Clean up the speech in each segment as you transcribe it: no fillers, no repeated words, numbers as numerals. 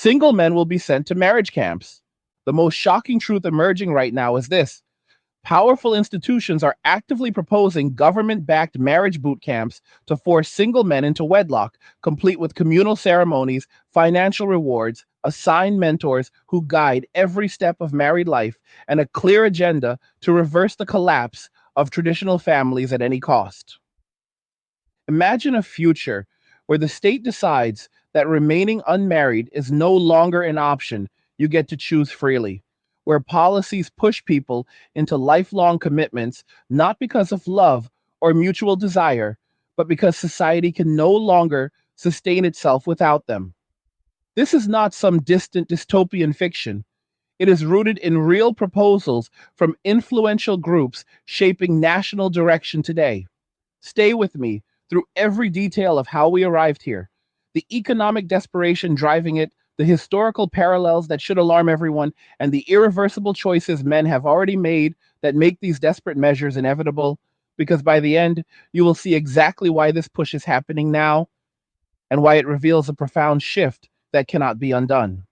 Single men will be sent to marriage camps. The most shocking truth emerging right now is this: powerful institutions are actively proposing government backed marriage boot camps to force single men into wedlock, complete with communal ceremonies, financial rewards, assigned mentors who guide every step of married life, and a clear agenda to reverse the collapse of traditional families at any cost. Imagine a future where the state decides that remaining unmarried is no longer an option you get to choose freely, where policies push people into lifelong commitments not because of love or mutual desire, but because society can no longer sustain itself without them. This is not some distant dystopian fiction. It is rooted in real proposals from influential groups shaping national direction today. Stay with me through every detail of how we arrived here, the economic desperation driving it, the historical parallels that should alarm everyone, and the irreversible choices men have already made that make these desperate measures inevitable. Because by the end, you will see exactly why this push is happening now and why it reveals a profound shift that cannot be undone.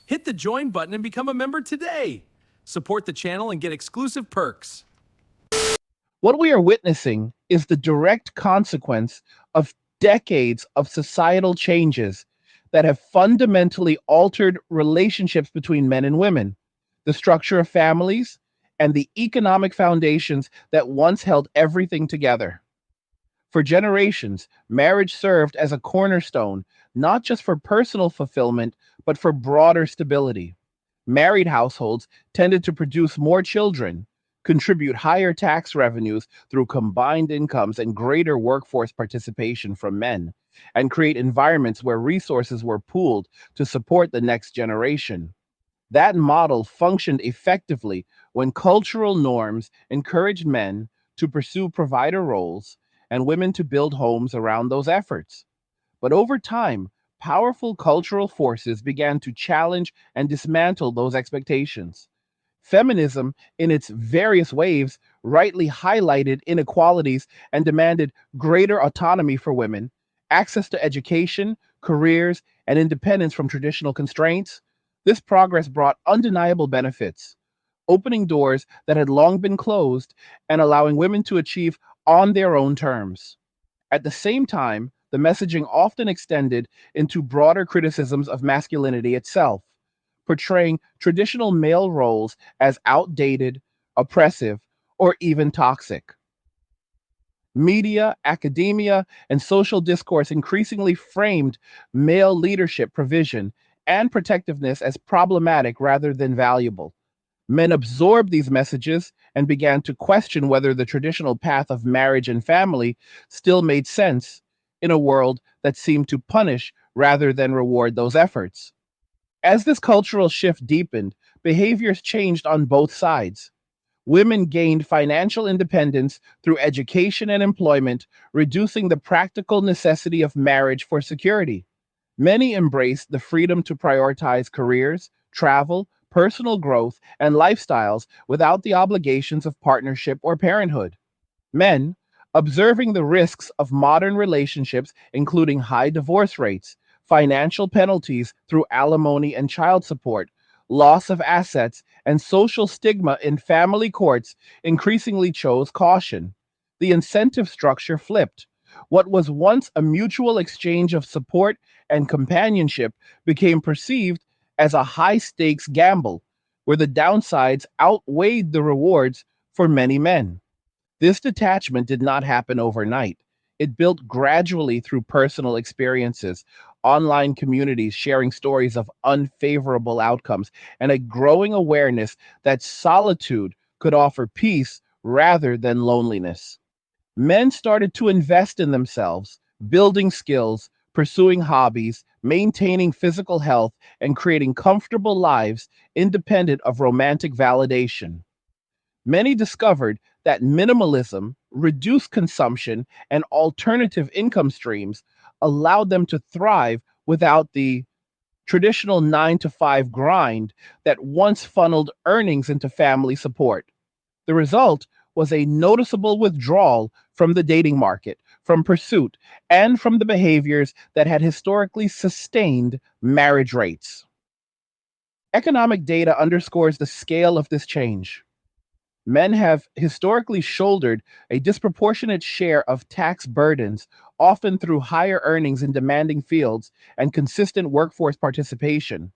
Hit the join button and become a member today. Support the channel and get exclusive perks. What we are witnessing is the direct consequence of decades of societal changes that have fundamentally altered relationships between men and women, the structure of families, and the economic foundations that once held everything together. For generations, marriage served as a cornerstone, not just for personal fulfillment, but for broader stability. Married households tended to produce more children, contribute higher tax revenues through combined incomes and greater workforce participation from men, and create environments where resources were pooled to support the next generation. That model functioned effectively when cultural norms encouraged men to pursue provider roles and women to build homes around those efforts. But over time, powerful cultural forces began to challenge and dismantle those expectations. Feminism, in its various waves, rightly highlighted inequalities and demanded greater autonomy for women, access to education, careers, and independence from traditional constraints. This progress brought undeniable benefits, opening doors that had long been closed and allowing women to achieve on their own terms. At the same time, the messaging often extended into broader criticisms of masculinity itself, portraying traditional male roles as outdated, oppressive, or even toxic. Media, academia, and social discourse increasingly framed male leadership provision and protectiveness as problematic rather than valuable. Men absorbed these messages and began to question whether the traditional path of marriage and family still made sense in a world that seemed to punish rather than reward those efforts. As this cultural shift deepened, behaviors changed on both sides. Women gained financial independence through education and employment, reducing the practical necessity of marriage for security. Many embraced the freedom to prioritize careers, travel, personal growth, and lifestyles without the obligations of partnership or parenthood. Men, observing the risks of modern relationships, including high divorce rates, financial penalties through alimony and child support, loss of assets, and social stigma in family courts, increasingly chose caution. The incentive structure flipped. What was once a mutual exchange of support and companionship became perceived as a high stakes gamble, where the downsides outweighed the rewards for many men. This detachment did not happen overnight. It built gradually through personal experiences, online communities sharing stories of unfavorable outcomes, and a growing awareness that solitude could offer peace rather than loneliness. Men started to invest in themselves, building skills, pursuing hobbies, maintaining physical health, and creating comfortable lives independent of romantic validation. Many discovered that minimalism, reduced consumption, and alternative income streams allowed them to thrive without the traditional 9 to 5 grind that once funneled earnings into family support. The result was a noticeable withdrawal from the dating market, from pursuit, and from the behaviors that had historically sustained marriage rates. Economic data underscores the scale of this change. Men have historically shouldered a disproportionate share of tax burdens, often through higher earnings in demanding fields and consistent workforce participation.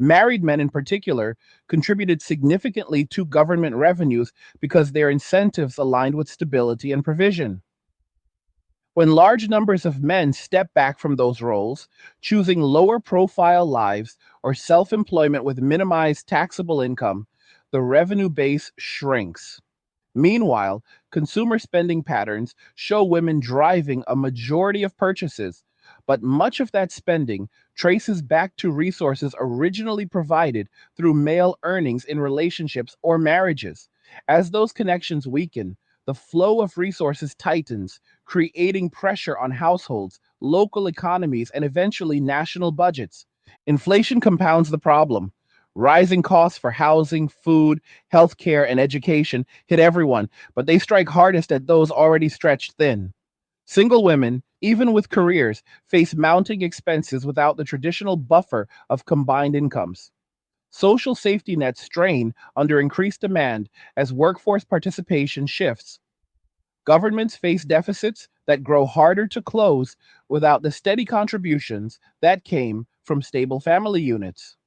Married men, in particular, contributed significantly to government revenues because their incentives aligned with stability and provision. When large numbers of men step back from those roles, choosing lower profile lives or self employment with minimized taxable income, the revenue base shrinks. Meanwhile, consumer spending patterns show women driving a majority of purchases, but much of that spending traces back to resources originally provided through male earnings in relationships or marriages. As those connections weaken, the flow of resources tightens, creating pressure on households, local economies, and eventually national budgets. Inflation compounds the problem. Rising costs for housing, food, healthcare, and education hit everyone, but they strike hardest at those already stretched thin. Single women, even with careers, face mounting expenses without the traditional buffer of combined incomes. Social safety nets strain under increased demand as workforce participation shifts. Governments face deficits that grow harder to close without the steady contributions that came from stable family units.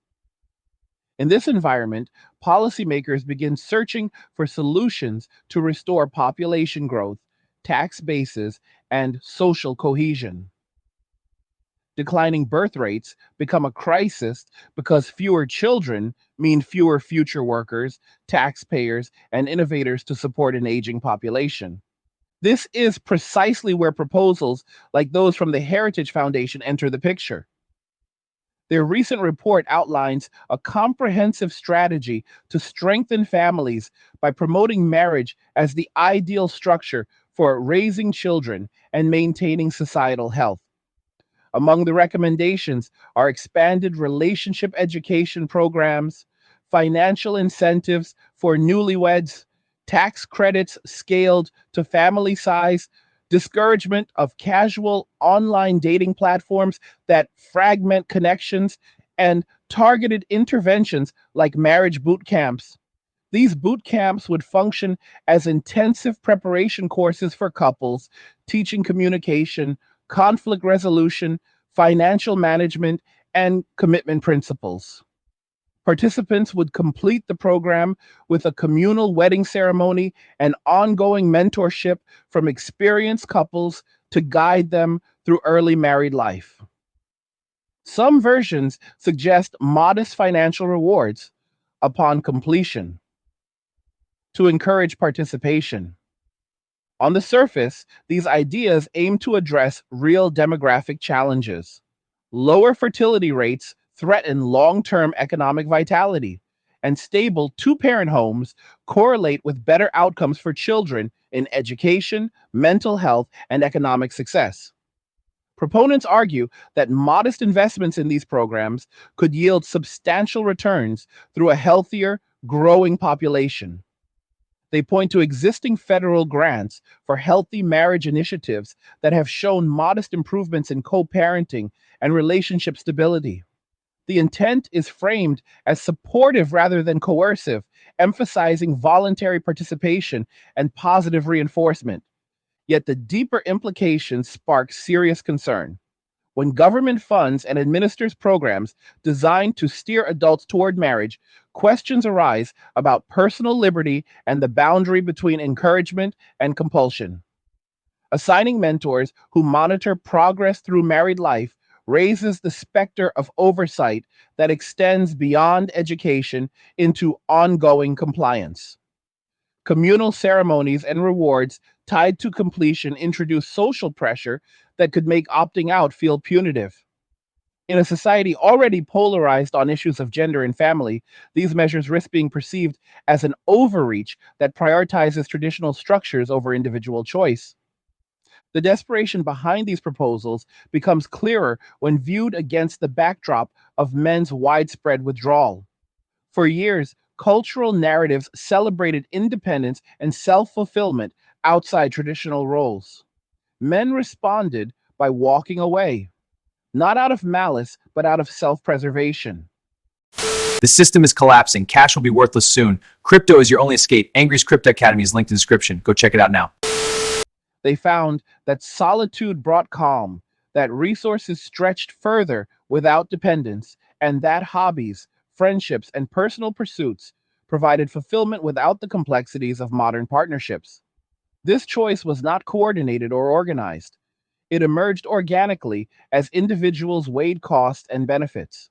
In this environment, policymakers begin searching for solutions to restore population growth, tax bases, and social cohesion. Declining birth rates become a crisis because fewer children mean fewer future workers, taxpayers, and innovators to support an aging population. This is precisely where proposals like those from the Heritage Foundation enter the picture. Their recent report outlines a comprehensive strategy to strengthen families by promoting marriage as the ideal structure for raising children and maintaining societal health. Among the recommendations are expanded relationship education programs, financial incentives for newlyweds, tax credits scaled to family size, discouragement of casual online dating platforms that fragment connections, and targeted interventions like marriage boot camps. These boot camps would function as intensive preparation courses for couples, teaching communication, conflict resolution, financial management, and commitment principles. Participants would complete the program with a communal wedding ceremony and ongoing mentorship from experienced couples to guide them through early married life. Some versions suggest modest financial rewards upon completion to encourage participation. On the surface, these ideas aim to address real demographic challenges. Lower fertility rates threaten long term economic vitality, and stable two parent homes correlate with better outcomes for children in education, mental health, and economic success. Proponents argue that modest investments in these programs could yield substantial returns through a healthier, growing population. They point to existing federal grants for healthy marriage initiatives that have shown modest improvements in co parenting and relationship stability. The intent is framed as supportive rather than coercive, emphasizing voluntary participation and positive reinforcement. Yet the deeper implications spark serious concern. When government funds and administers programs designed to steer adults toward marriage, questions arise about personal liberty and the boundary between encouragement and compulsion. Assigning mentors who monitor progress through married life raises the specter of oversight that extends beyond education into ongoing compliance. Communal ceremonies and rewards tied to completion introduce social pressure that could make opting out feel punitive. In a society already polarized on issues of gender and family, these measures risk being perceived as an overreach that prioritizes traditional structures over individual choice. The desperation behind these proposals becomes clearer when viewed against the backdrop of men's widespread withdrawal. For years, cultural narratives celebrated independence and self fulfillment outside traditional roles. Men responded by walking away, not out of malice, but out of self preservation. The system is collapsing. Cash will be worthless soon. Crypto is your only escape. Angry's Crypto Academy is linked in the description. Go check it out now. They found that solitude brought calm, that resources stretched further without dependence, and that hobbies, friendships, and personal pursuits provided fulfillment without the complexities of modern partnerships. This choice was not coordinated or organized. It emerged organically as individuals weighed costs and benefits.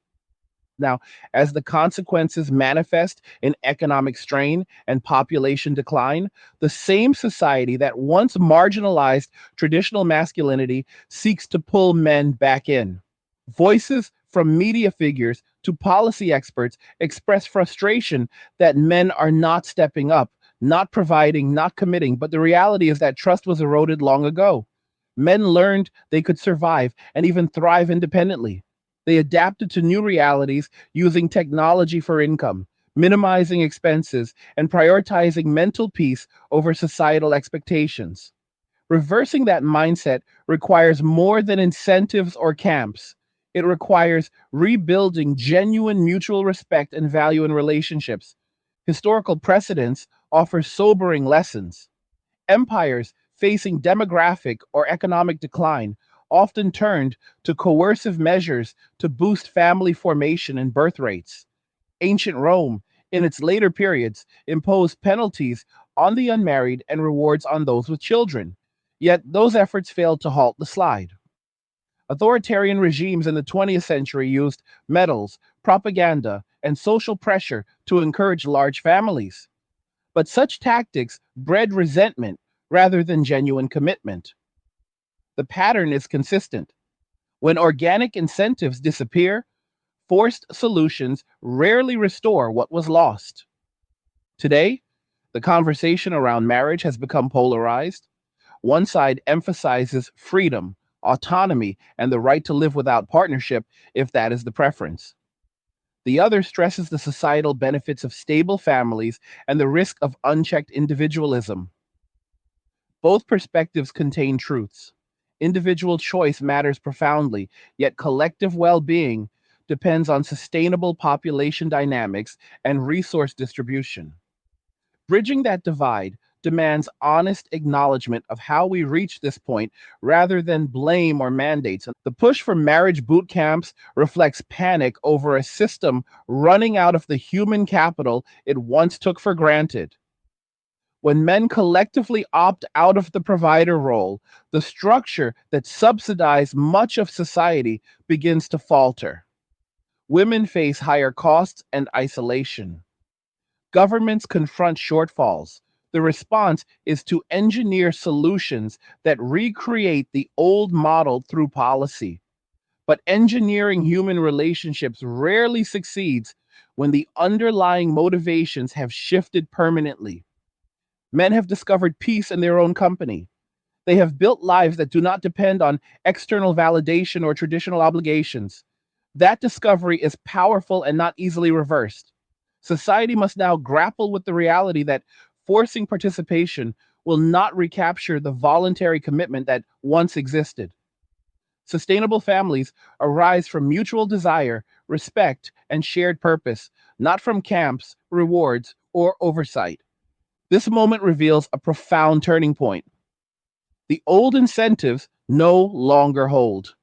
Now, as the consequences manifest in economic strain and population decline, the same society that once marginalized traditional masculinity seeks to pull men back in. Voices from media figures to policy experts express frustration that men are not stepping up, not providing, not committing. But the reality is that trust was eroded long ago. Men learned they could survive and even thrive independently. They adapted to new realities using technology for income, minimizing expenses, and prioritizing mental peace over societal expectations. Reversing that mindset requires more than incentives or camps. It requires rebuilding genuine mutual respect and value in relationships. Historical precedents offer sobering lessons. Empires facing demographic or economic decline often turned to coercive measures to boost family formation and birth rates. Ancient Rome, in its later periods, imposed penalties on the unmarried and rewards on those with children. Yet those efforts failed to halt the slide. Authoritarian regimes in the 20th century used medals, propaganda, and social pressure to encourage large families. But such tactics bred resentment rather than genuine commitment. The pattern is consistent. When organic incentives disappear, forced solutions rarely restore what was lost. Today, the conversation around marriage has become polarized. One side emphasizes freedom, autonomy, and the right to live without partnership if that is the preference. The other stresses the societal benefits of stable families and the risk of unchecked individualism. Both perspectives contain truths. Individual choice matters profoundly, yet collective well being depends on sustainable population dynamics and resource distribution. Bridging that divide demands honest acknowledgement of how we reach this point rather than blame or mandates. The push for marriage boot camps reflects panic over a system running out of the human capital it once took for granted. When men collectively opt out of the provider role, the structure that subsidized much of society begins to falter. Women face higher costs and isolation. Governments confront shortfalls. The response is to engineer solutions that recreate the old model through policy. But engineering human relationships rarely succeeds when the underlying motivations have shifted permanently. Men have discovered peace in their own company. They have built lives that do not depend on external validation or traditional obligations. That discovery is powerful and not easily reversed. Society must now grapple with the reality that forcing participation will not recapture the voluntary commitment that once existed. Sustainable families arise from mutual desire, respect, and shared purpose, not from camps, rewards, or oversight. This moment reveals a profound turning point. The old incentives no longer hold.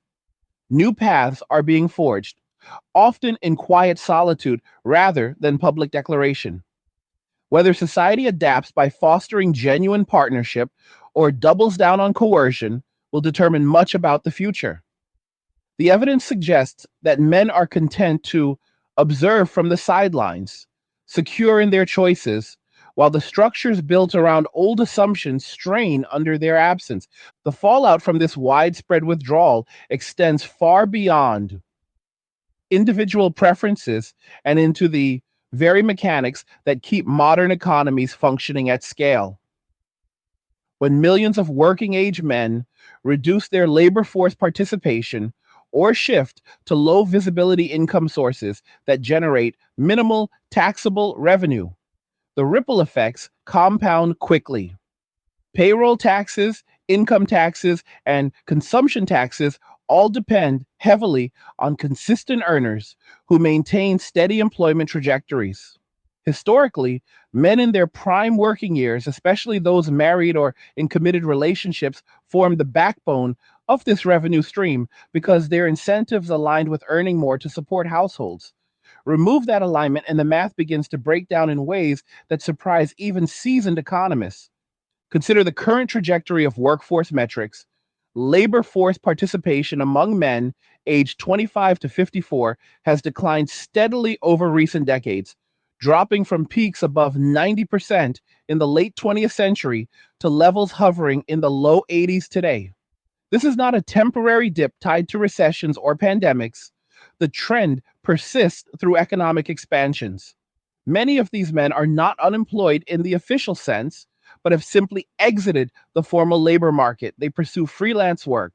New paths are being forged, often in quiet solitude rather than public declaration. Whether society adapts by fostering genuine partnership or doubles down on coercion will determine much about the future. The evidence suggests that men are content to observe from the sidelines, secure in their choices, while the structures built around old assumptions strain under their absence. The fallout from this widespread withdrawal extends far beyond individual preferences and into the very mechanics that keep modern economies functioning at scale. When millions of working age men reduce their labor force participation or shift to low visibility income sources that generate minimal taxable revenue, the ripple effects compound quickly. Payroll taxes, income taxes, and consumption taxes all depend heavily on consistent earners who maintain steady employment trajectories. Historically, men in their prime working years, especially those married or in committed relationships, form the backbone of this revenue stream because their incentives aligned with earning more to support households. Remove that alignment, and the math begins to break down in ways that surprise even seasoned economists. Consider the current trajectory of workforce metrics. Labor force participation among men aged 25 to 54 has declined steadily over recent decades, dropping from peaks above 90% in the late 20th century to levels hovering in the low 80s today. This is not a temporary dip tied to recessions or pandemics. The trend persists through economic expansions. Many of these men are not unemployed in the official sense, but have simply exited the formal labor market. They pursue freelance work,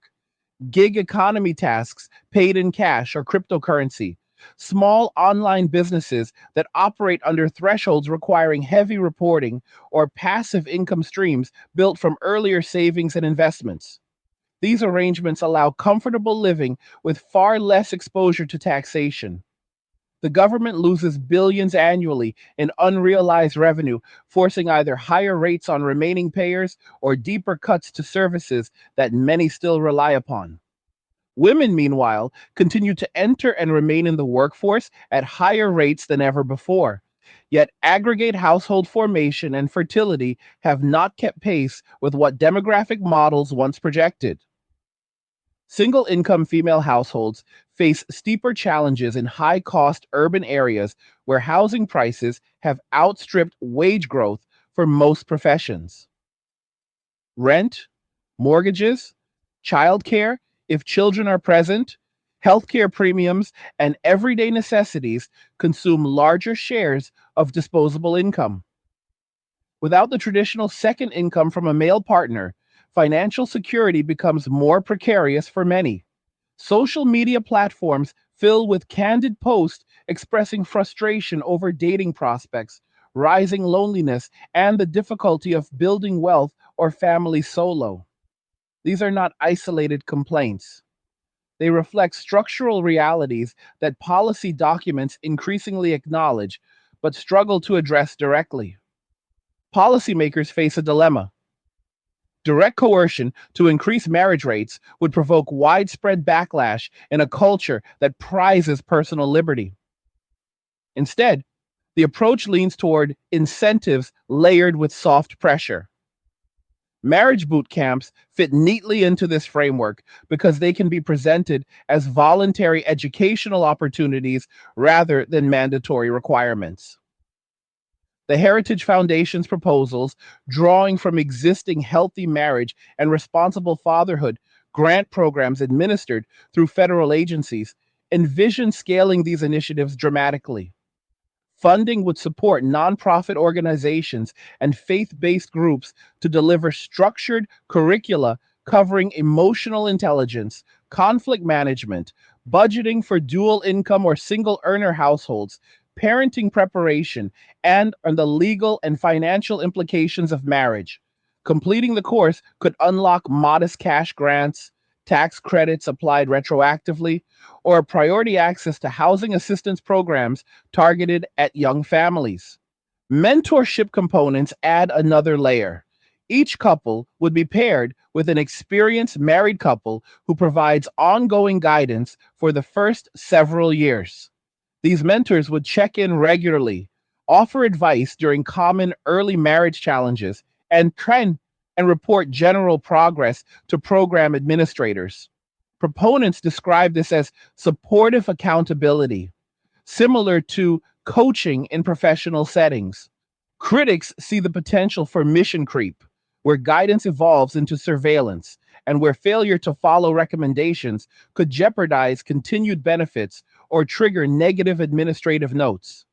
gig economy tasks paid in cash or cryptocurrency, small online businesses that operate under thresholds requiring heavy reporting, or passive income streams built from earlier savings and investments. These arrangements allow comfortable living with far less exposure to taxation. The government loses billions annually in unrealized revenue, forcing either higher rates on remaining payers or deeper cuts to services that many still rely upon. Women, meanwhile, continue to enter and remain in the workforce at higher rates than ever before. Yet aggregate household formation and fertility have not kept pace with what demographic models once projected. Single income female households face steeper challenges in high cost urban areas where housing prices have outstripped wage growth for most professions. Rent, mortgages, childcare, if children are present, healthcare premiums, and everyday necessities consume larger shares of disposable income. Without the traditional second income from a male partner, financial security becomes more precarious for many. Social media platforms fill with candid posts expressing frustration over dating prospects, rising loneliness, and the difficulty of building wealth or family solo. These are not isolated complaints. They reflect structural realities that policy documents increasingly acknowledge but struggle to address directly. Policymakers face a dilemma. Direct coercion to increase marriage rates would provoke widespread backlash in a culture that prizes personal liberty. Instead, the approach leans toward incentives layered with soft pressure. Marriage boot camps fit neatly into this framework because they can be presented as voluntary educational opportunities rather than mandatory requirements. The Heritage Foundation's proposals, drawing from existing healthy marriage and responsible fatherhood grant programs administered through federal agencies, envision scaling these initiatives dramatically. Funding would support nonprofit organizations and faith based groups to deliver structured curricula covering emotional intelligence, conflict management, budgeting for dual income or single earner households, parenting preparation, and on the legal and financial implications of marriage. Completing the course could unlock modest cash grants, tax credits applied retroactively, or priority access to housing assistance programs targeted at young families. Mentorship components add another layer. Each couple would be paired with an experienced married couple who provides ongoing guidance for the first several years. These mentors would check in regularly, offer advice during common early marriage challenges, and trend and report general progress to program administrators. Proponents describe this as supportive accountability, similar to coaching in professional settings. Critics see the potential for mission creep, where guidance evolves into surveillance, and where failure to follow recommendations could jeopardize continued benefits or trigger negative administrative notes.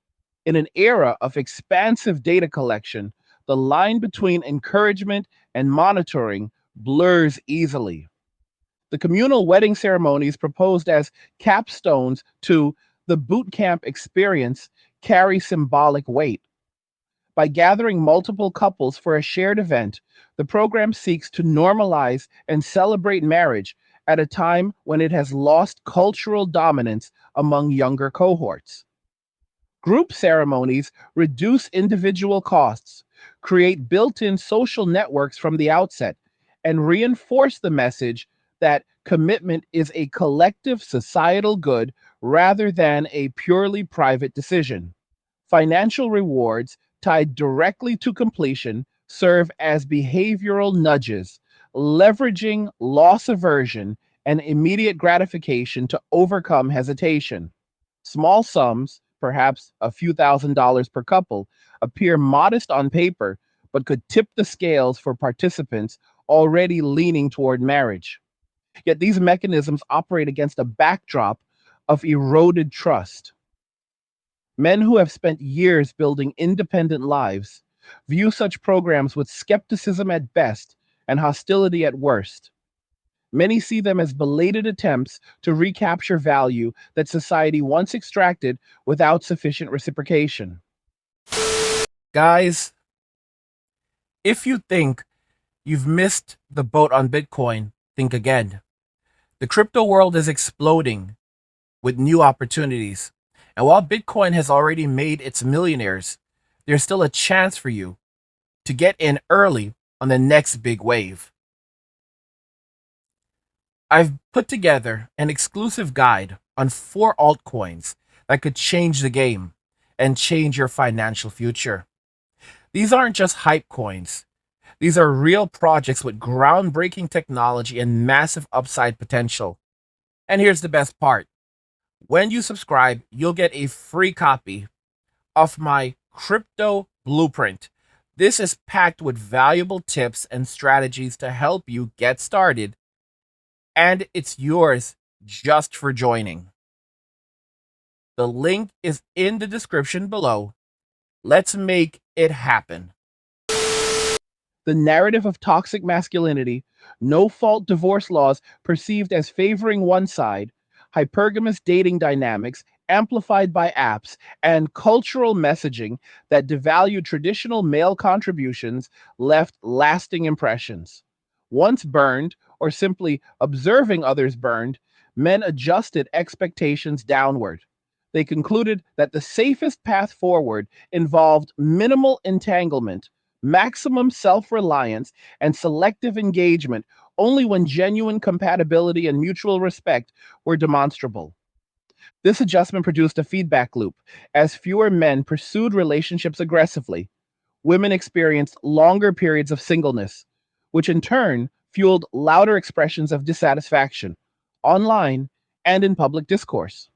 In an era of expansive data collection, the line between encouragement and monitoring blurs easily. The communal wedding ceremonies proposed as capstones to the boot camp experience carry symbolic weight. By gathering multiple couples for a shared event, the program seeks to normalize and celebrate marriage at a time when it has lost cultural dominance among younger cohorts. Group ceremonies reduce individual costs, create built in social networks from the outset, and reinforce the message that commitment is a collective societal good rather than a purely private decision. Financial rewards tied directly to completion serve as behavioral nudges, leveraging loss aversion and immediate gratification to overcome hesitation. Small sums, perhaps a few $1,000s per couple, appear modest on paper, but could tip the scales for participants already leaning toward marriage. Yet these mechanisms operate against a backdrop of eroded trust. Men who have spent years building independent lives view such programs with skepticism at best and hostility at worst. Many see them as belated attempts to recapture value that society once extracted without sufficient reciprocation. Guys, if you think you've missed the boat on Bitcoin, think again. The crypto world is exploding with new opportunities. And while Bitcoin has already made its millionaires, there's still a chance for you to get in early on the next big wave. I've put together an exclusive guide on 4 altcoins that could change the game and change your financial future. These aren't just hype coins. These are real projects with groundbreaking technology and massive upside potential. And here's the best part. When you subscribe, you'll get a free copy of my crypto blueprint. This is packed with valuable tips and strategies to help you get started, and it's yours just for joining. The link is in the description below. Let's make it happen. The narrative of toxic masculinity, no-fault divorce laws perceived as favoring one side, hypergamous dating dynamics amplified by apps, and cultural messaging that devalued traditional male contributions left lasting impressions. Once burned, or simply observing others burned, men adjusted expectations downward. They concluded that the safest path forward involved minimal entanglement, maximum self-reliance, and selective engagement only when genuine compatibility and mutual respect were demonstrable. This adjustment produced a feedback loop. As fewer men pursued relationships aggressively, women experienced longer periods of singleness, which in turn fueled louder expressions of dissatisfaction, online and in public discourse.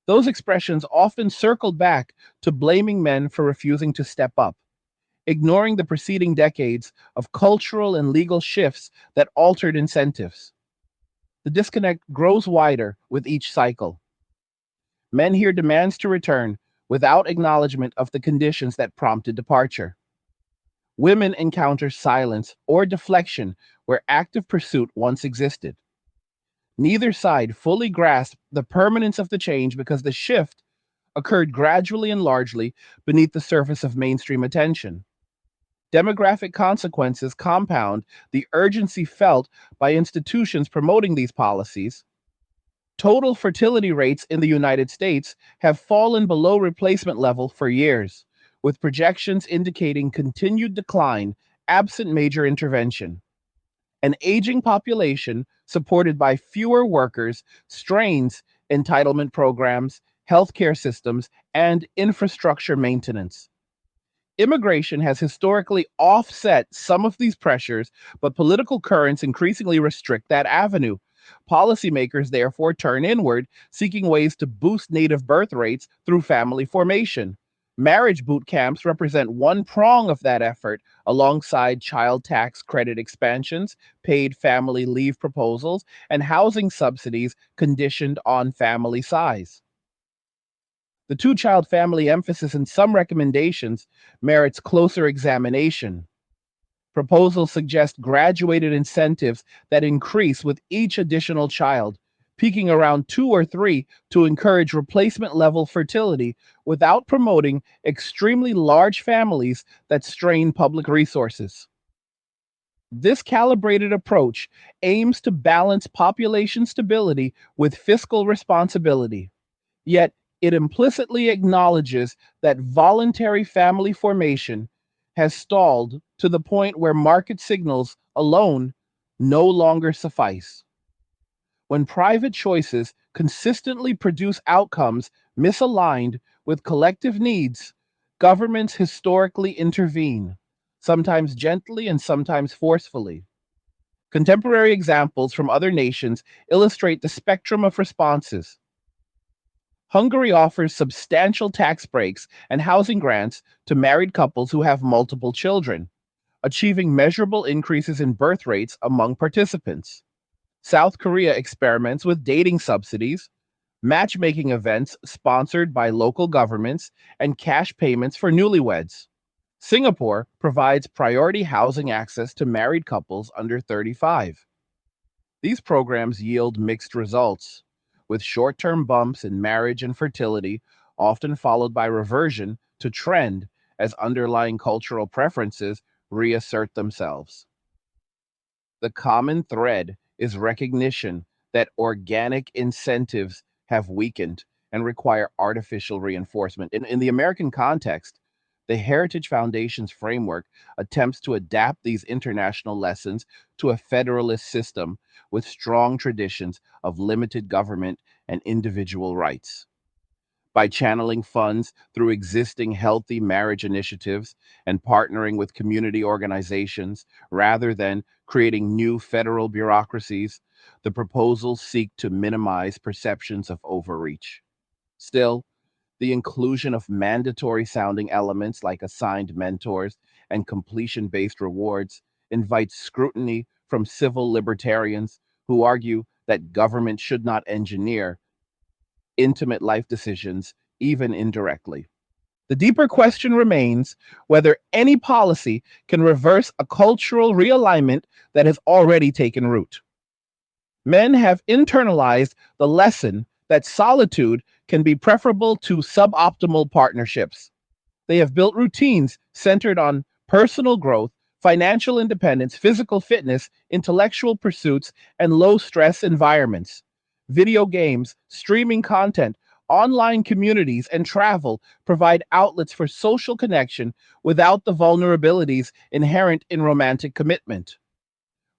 Those expressions often circled back to blaming men for refusing to step up, ignoring the preceding decades of cultural and legal shifts that altered incentives. The disconnect grows wider with each cycle. Men hear demands to return without acknowledgement of the conditions that prompted departure. Women encounter silence or deflection where active pursuit once existed. Neither side fully grasped the permanence of the change because the shift occurred gradually and largely beneath the surface of mainstream attention. Demographic consequences compound the urgency felt by institutions promoting these policies. Total fertility rates in the United States have fallen below replacement level for years, with projections indicating continued decline absent major intervention. An aging population supported by fewer workers strains entitlement programs, healthcare systems, and infrastructure maintenance. Immigration has historically offset some of these pressures, but political currents increasingly restrict that avenue. Policymakers therefore turn inward, seeking ways to boost native birth rates through family formation. Marriage boot camps represent one prong of that effort, alongside child tax credit expansions, paid family leave proposals, and housing subsidies conditioned on family size. The two-child family emphasis in some recommendations merits closer examination. Proposals suggest graduated incentives that increase with each additional child, peaking around 2 or 3 to encourage replacement level fertility without promoting extremely large families that strain public resources. This calibrated approach aims to balance population stability with fiscal responsibility, yet it implicitly acknowledges that voluntary family formation has stalled to the point where market signals alone no longer suffice. When private choices consistently produce outcomes misaligned with collective needs, governments historically intervene, sometimes gently and sometimes forcefully. Contemporary examples from other nations illustrate the spectrum of responses. Hungary offers substantial tax breaks and housing grants to married couples who have multiple children, achieving measurable increases in birth rates among participants. South Korea experiments with dating subsidies, matchmaking events sponsored by local governments, and cash payments for newlyweds. Singapore provides priority housing access to married couples under 35. These programs yield mixed results, with short term bumps in marriage and fertility, often followed by reversion to trend as underlying cultural preferences reassert themselves. The common thread is recognition that organic incentives have weakened and require artificial reinforcement. In the American context, the Heritage Foundation's framework attempts to adapt these international lessons to a federalist system with strong traditions of limited government and individual rights. By channeling funds through existing healthy marriage initiatives and partnering with community organizations rather than creating new federal bureaucracies, the proposals seek to minimize perceptions of overreach. Still, the inclusion of mandatory sounding elements like assigned mentors and completion based rewards invites scrutiny from civil libertarians who argue that government should not engineer intimate life decisions, even indirectly. The deeper question remains whether any policy can reverse a cultural realignment that has already taken root. Men have internalized the lesson that solitude can be preferable to suboptimal partnerships. They have built routines centered on personal growth, financial independence, physical fitness, intellectual pursuits, and low stress environments. Video games, streaming content, online communities, and travel provide outlets for social connection without the vulnerabilities inherent in romantic commitment.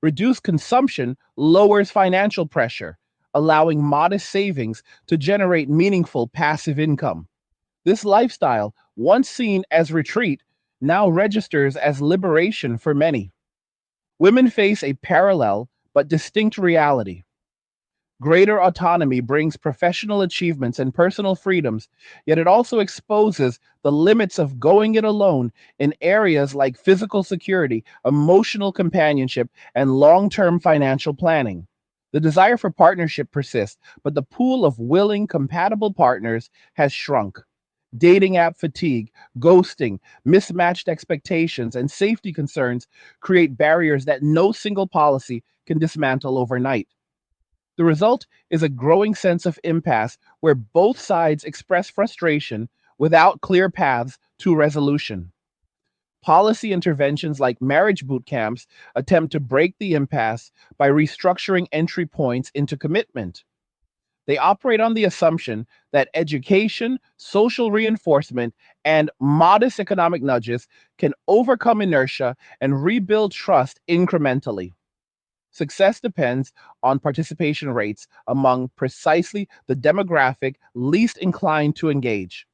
Reduced consumption lowers financial pressure, allowing modest savings to generate meaningful passive income. This lifestyle, once seen as retreat, now registers as liberation for many. Women face a parallel but distinct reality. Greater autonomy brings professional achievements and personal freedoms, yet it also exposes the limits of going it alone in areas like physical security, emotional companionship, and long term financial planning. The desire for partnership persists, but the pool of willing, compatible partners has shrunk. Dating app fatigue, ghosting, mismatched expectations, and safety concerns create barriers that no single policy can dismantle overnight. The result is a growing sense of impasse where both sides express frustration without clear paths to resolution. Policy interventions like marriage boot camps attempt to break the impasse by restructuring entry points into commitment. They operate on the assumption that education, social reinforcement, and modest economic nudges can overcome inertia and rebuild trust incrementally. Success depends on participation rates among precisely the demographic least inclined to engage,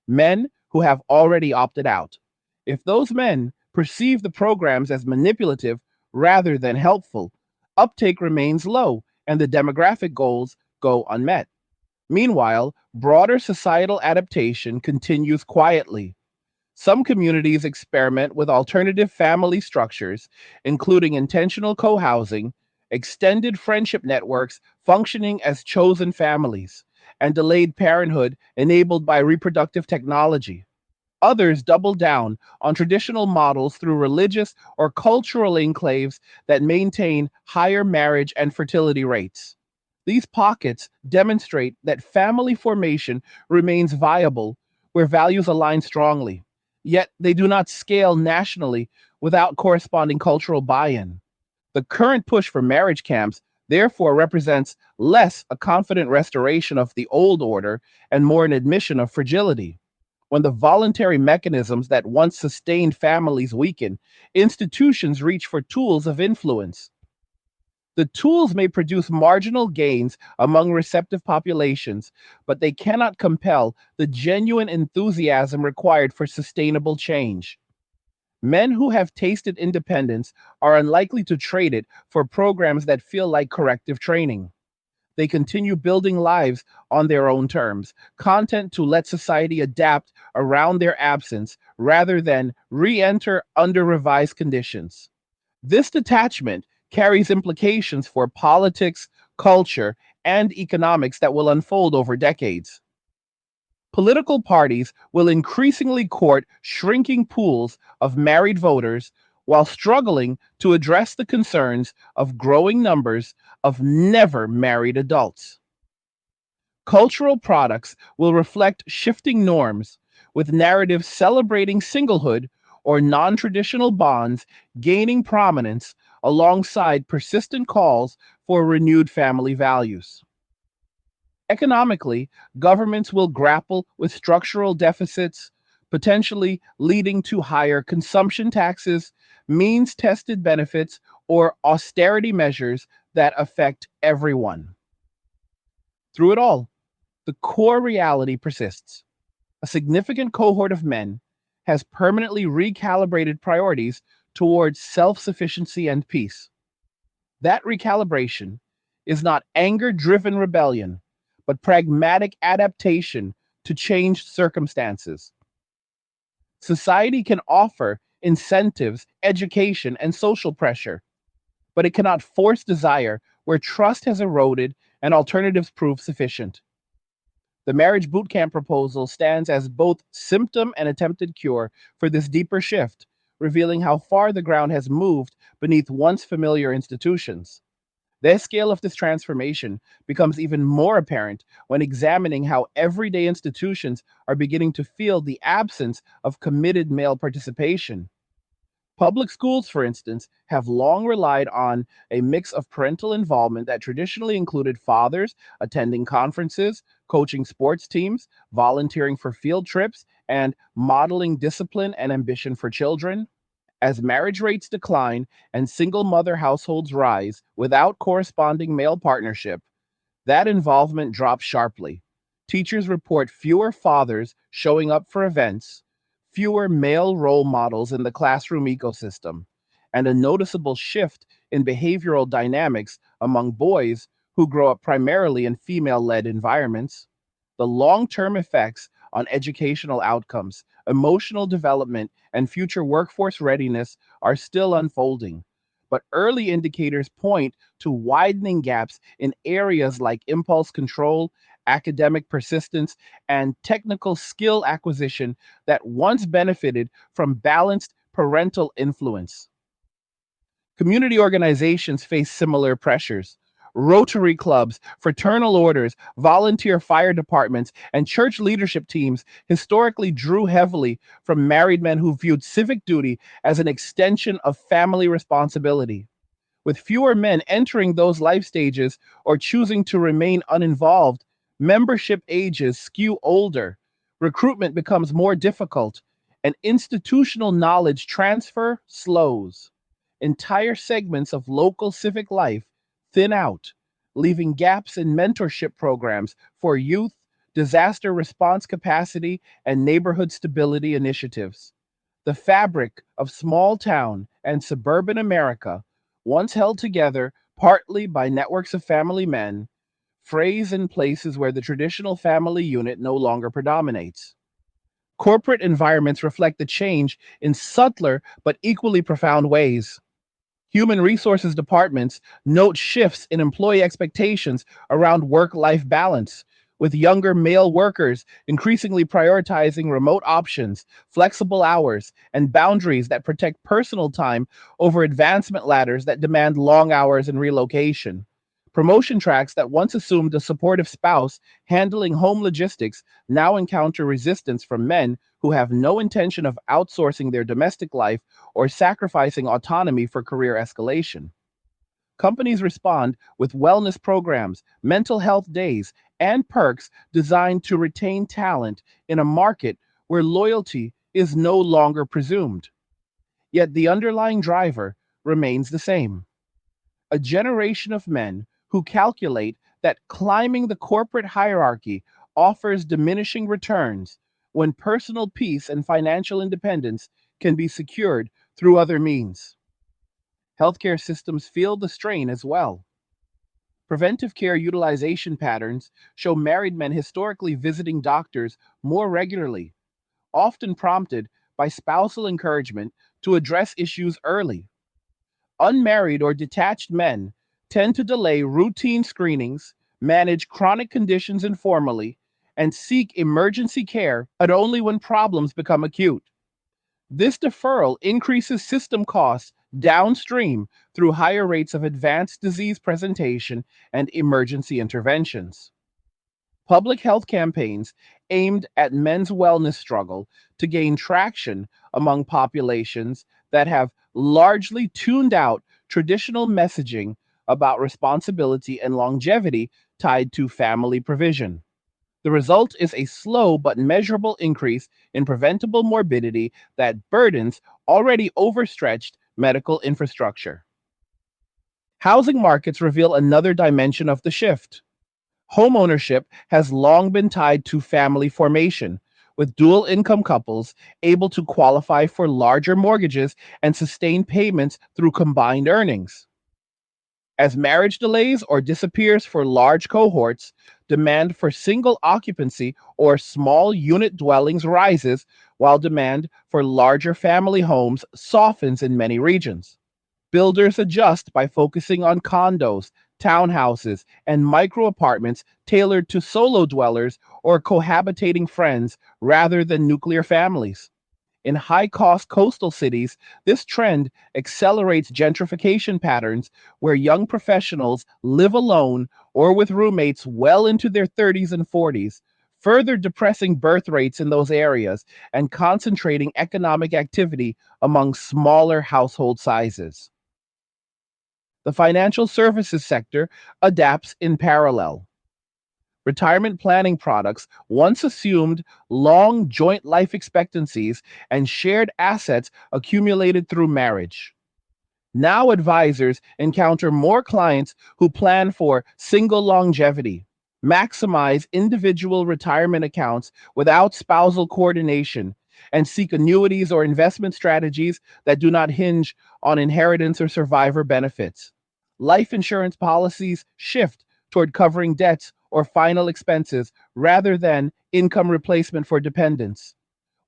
men who have already opted out. If those men perceive the programs as manipulative rather than helpful, uptake remains low and the demographic goals go unmet. Meanwhile, broader societal adaptation continues quietly. Some communities experiment with alternative family structures, including intentional co housing, extended friendship networks functioning as chosen families, and delayed parenthood enabled by reproductive technology. Others double down on traditional models through religious or cultural enclaves that maintain higher marriage and fertility rates. These pockets demonstrate that family formation remains viable where values align strongly, yet they do not scale nationally without corresponding cultural buy in. The current push for marriage camps therefore represents less a confident restoration of the old order and more an admission of fragility. When the voluntary mechanisms that once sustained families weaken, institutions reach for tools of influence. The tools may produce marginal gains among receptive populations, but they cannot compel the genuine enthusiasm required for sustainable change. Men who have tasted independence are unlikely to trade it for programs that feel like corrective training. They continue building lives on their own terms, content to let society adapt around their absence rather than re enter under revised conditions. This detachment carries implications for politics, culture, and economics that will unfold over decades. Political parties will increasingly court shrinking pools of married voters while struggling to address the concerns of growing numbers of never married adults. Cultural products will reflect shifting norms, with narratives celebrating singlehood or non traditional bonds gaining prominence alongside persistent calls for renewed family values. Economically, governments will grapple with structural deficits, potentially leading to higher consumption taxes, means tested benefits, or austerity measures that affect everyone. Through it all, the core reality persists. A significant cohort of men has permanently recalibrated priorities towards self sufficiency and peace. That recalibration is not anger driven rebellion, but pragmatic adaptation to changed circumstances. Society can offer incentives, education, and social pressure, but it cannot force desire where trust has eroded and alternatives prove sufficient. The marriage boot camp proposal stands as both symptom and attempted cure for this deeper shift, revealing how far the ground has moved beneath once familiar institutions. The scale of this transformation becomes even more apparent when examining how everyday institutions are beginning to feel the absence of committed male participation. Public schools, for instance, have long relied on a mix of parental involvement that traditionally included fathers attending conferences, coaching sports teams, volunteering for field trips, and modeling discipline and ambition for children. As marriage rates decline and single mother households rise without corresponding male partnership, that involvement drops sharply. Teachers report fewer fathers showing up for events, fewer male role models in the classroom ecosystem, and a noticeable shift in behavioral dynamics among boys who grow up primarily in female led environments. The long term effects on educational outcomes, emotional development, and future workforce readiness are still unfolding. But early indicators point to widening gaps in areas like impulse control, academic persistence, and technical skill acquisition that once benefited from balanced parental influence. Community organizations face similar pressures. Rotary clubs, fraternal orders, volunteer fire departments, and church leadership teams historically drew heavily from married men who viewed civic duty as an extension of family responsibility. With fewer men entering those life stages or choosing to remain uninvolved, membership ages skew older, recruitment becomes more difficult, and institutional knowledge transfer slows. Entire segments of local civic life thin out, leaving gaps in mentorship programs for youth, disaster response capacity, and neighborhood stability initiatives. The fabric of small town and suburban America, once held together partly by networks of family men, frays in places where the traditional family unit no longer predominates. Corporate environments reflect the change in subtler but equally profound ways. Human resources departments note shifts in employee expectations around work life balance, with younger male workers increasingly prioritizing remote options, flexible hours, and boundaries that protect personal time over advancement ladders that demand long hours and relocation. Promotion tracks that once assumed a supportive spouse handling home logistics now encounter resistance from men who have no intention of outsourcing their domestic life or sacrificing autonomy for career escalation. Companies respond with wellness programs, mental health days, and perks designed to retain talent in a market where loyalty is no longer presumed. Yet the underlying driver remains the same: a generation of men who calculate that climbing the corporate hierarchy offers diminishing returns when personal peace and financial independence can be secured through other means. Healthcare systems feel the strain as well. Preventive care utilization patterns show married men historically visiting doctors more regularly, often prompted by spousal encouragement to address issues early. Unmarried or detached men tend to delay routine screenings, manage chronic conditions informally, and seek emergency care, but only when problems become acute. This deferral increases system costs downstream through higher rates of advanced disease presentation and emergency interventions. Public health campaigns aimed at men's wellness struggle to gain traction among populations that have largely tuned out traditional messaging about responsibility and longevity tied to family provision. The result is a slow but measurable increase in preventable morbidity that burdens already overstretched medical infrastructure. Housing markets reveal another dimension of the shift. Homeownership has long been tied to family formation, with dual income couples able to qualify for larger mortgages and sustain payments through combined earnings. As marriage delays or disappears for large cohorts, demand for single occupancy or small unit dwellings rises, while demand for larger family homes softens in many regions. Builders adjust by focusing on condos, townhouses, and micro apartments tailored to solo dwellers or cohabitating friends rather than nuclear families. In high cost coastal cities, this trend accelerates gentrification patterns where young professionals live alone or with roommates well into their 30s and 40s, further depressing birth rates in those areas and concentrating economic activity among smaller household sizes. The financial services sector adapts in parallel. Retirement planning products once assumed long joint life expectancies and shared assets accumulated through marriage. Now advisors encounter more clients who plan for single longevity, maximize individual retirement accounts without spousal coordination, and seek annuities or investment strategies that do not hinge on inheritance or survivor benefits. Life insurance policies shift toward covering debts or final expenses rather than income replacement for dependents.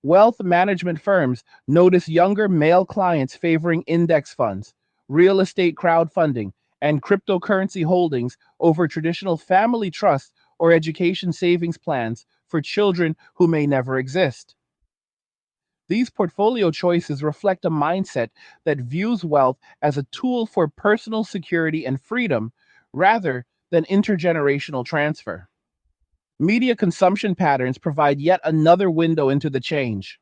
Wealth management firms notice younger male clients favoring index funds, real estate crowdfunding, and cryptocurrency holdings over traditional family trust or education savings plans for children who may never exist. These portfolio choices reflect a mindset that views wealth as a tool for personal security and freedom rather than intergenerational transfer. Media consumption patterns provide yet another window into the change.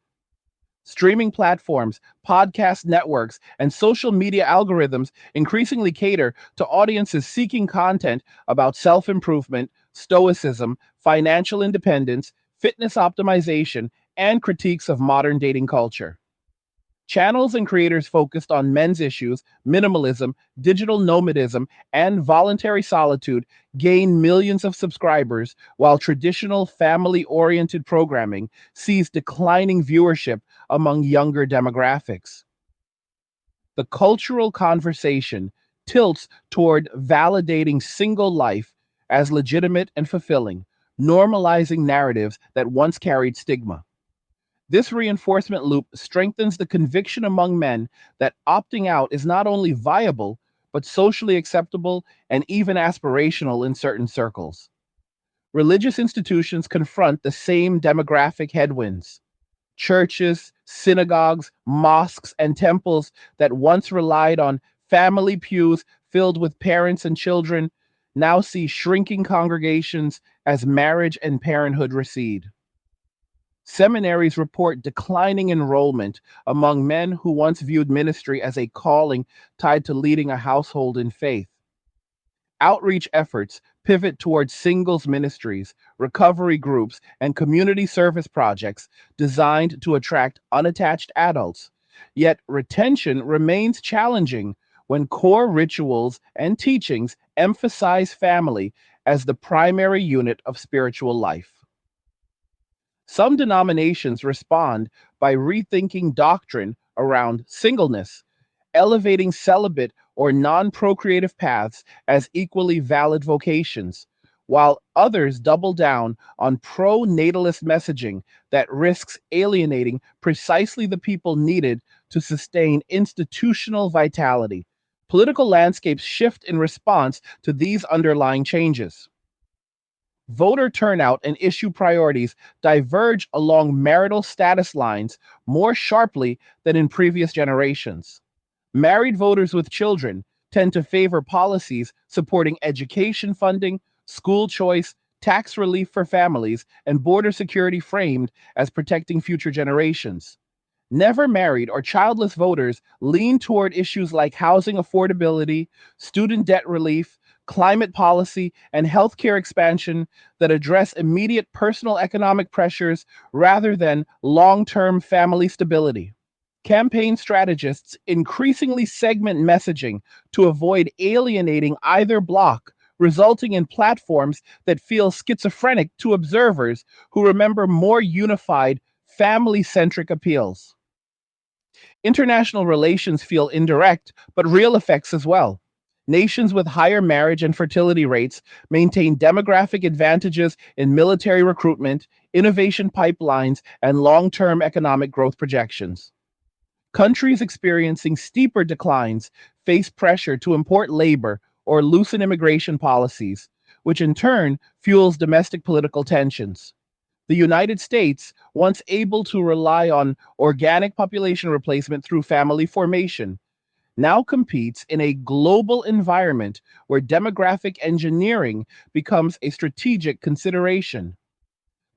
Streaming platforms, podcast networks, and social media algorithms increasingly cater to audiences seeking content about self improvement, stoicism, financial independence, fitness optimization, and critiques of modern dating culture. Channels and creators focused on men's issues, minimalism, digital nomadism, and voluntary solitude gain millions of subscribers, while traditional family oriented programming sees declining viewership among younger demographics. The cultural conversation tilts toward validating single life as legitimate and fulfilling, normalizing narratives that once carried stigma. This reinforcement loop strengthens the conviction among men that opting out is not only viable, but socially acceptable and even aspirational in certain circles. Religious institutions confront the same demographic headwinds. Churches, synagogues, mosques, and temples that once relied on family pews filled with parents and children now see shrinking congregations as marriage and parenthood recede. Seminaries report declining enrollment among men who once viewed ministry as a calling tied to leading a household in faith. Outreach efforts pivot towards singles ministries, recovery groups, and community service projects designed to attract unattached adults. Yet retention remains challenging when core rituals and teachings emphasize family as the primary unit of spiritual life. Some denominations respond by rethinking doctrine around singleness, elevating celibate or non procreative paths as equally valid vocations, while others double down on pro natalist messaging that risks alienating precisely the people needed to sustain institutional vitality. Political landscapes shift in response to these underlying changes. Voter turnout and issue priorities diverge along marital status lines more sharply than in previous generations. Married voters with children tend to favor policies supporting education funding, school choice, tax relief for families, and border security framed as protecting future generations. Never married or childless voters lean toward issues like housing affordability, student debt relief, climate policy, and healthcare expansion that address immediate personal economic pressures rather than long term family stability. Campaign strategists increasingly segment messaging to avoid alienating either bloc, resulting in platforms that feel schizophrenic to observers who remember more unified, family centric appeals. International relations feel indirect, but real effects as well. Nations with higher marriage and fertility rates maintain demographic advantages in military recruitment, innovation pipelines, and long term economic growth projections. Countries experiencing steeper declines face pressure to import labor or loosen immigration policies, which in turn fuels domestic political tensions. The United States, once able to rely on organic population replacement through family formation, now competes in a global environment where demographic engineering becomes a strategic consideration.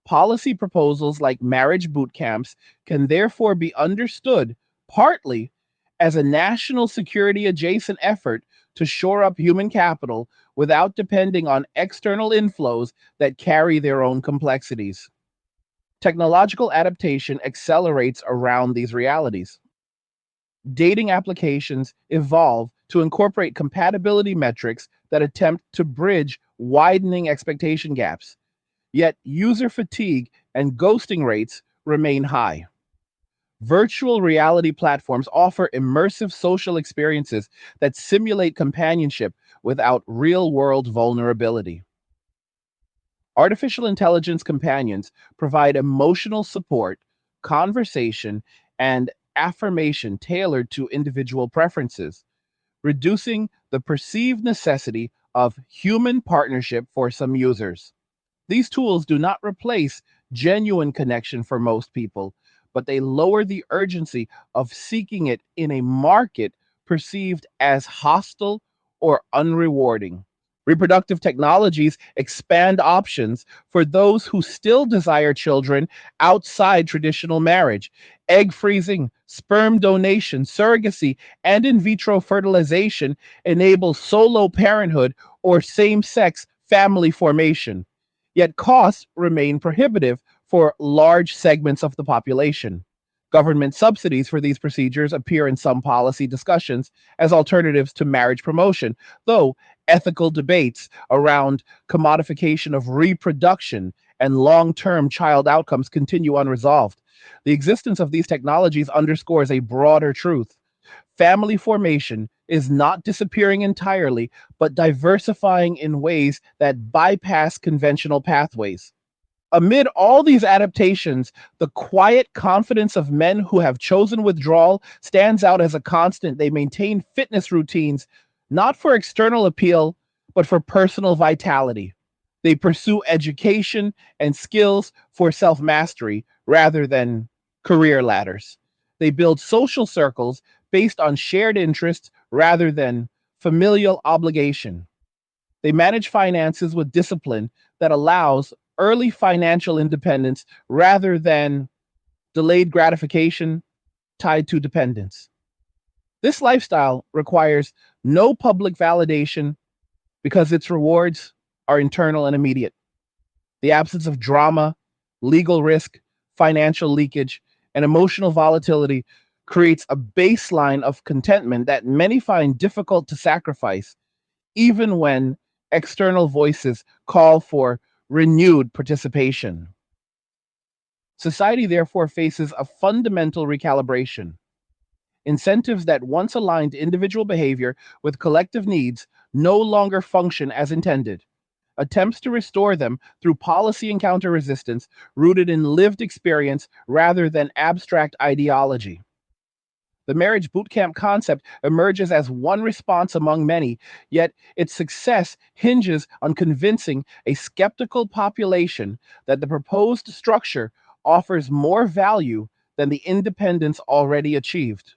Policy proposals like marriage boot camps can therefore be understood partly as a national security adjacent effort to shore up human capital without depending on external inflows that carry their own complexities. Technological adaptation accelerates around these realities. Dating applications evolve to incorporate compatibility metrics that attempt to bridge widening expectation gaps, yet user fatigue and ghosting rates remain high. Virtual reality platforms offer immersive social experiences that simulate companionship without real world vulnerability. Artificial intelligence companions provide emotional support, conversation, and affirmation tailored to individual preferences, reducing the perceived necessity of human partnership for some users. These tools do not replace genuine connection for most people, but they lower the urgency of seeking it in a market perceived as hostile or unrewarding. Reproductive technologies expand options for those who still desire children outside traditional marriage. Egg freezing, sperm donation, surrogacy, and in vitro fertilization enable solo parenthood or same sex family formation. Yet costs remain prohibitive for large segments of the population. Government subsidies for these procedures appear in some policy discussions as alternatives to marriage promotion, though ethical debates around commodification of reproduction and long term child outcomes continue unresolved. The existence of these technologies underscores a broader truth. Family formation is not disappearing entirely, but diversifying in ways that bypass conventional pathways. Amid all these adaptations, the quiet confidence of men who have chosen withdrawal stands out as a constant. They maintain fitness routines, not for external appeal, but for personal vitality. They pursue education and skills for self mastery rather than career ladders. They build social circles based on shared interests rather than familial obligation. They manage finances with discipline that allows early financial independence rather than delayed gratification tied to dependence. This lifestyle requires no public validation because its rewards are internal and immediate. The absence of drama, legal risk, financial leakage, and emotional volatility creates a baseline of contentment that many find difficult to sacrifice, even when external voices call for renewed participation. Society therefore faces a fundamental recalibration. Incentives that once aligned individual behavior with collective needs no longer function as intended. Attempts to restore them through policy and counter resistance rooted in lived experience rather than abstract ideology. The marriage bootcamp concept emerges as one response among many, yet its success hinges on convincing a skeptical population that the proposed structure offers more value than the independence already achieved.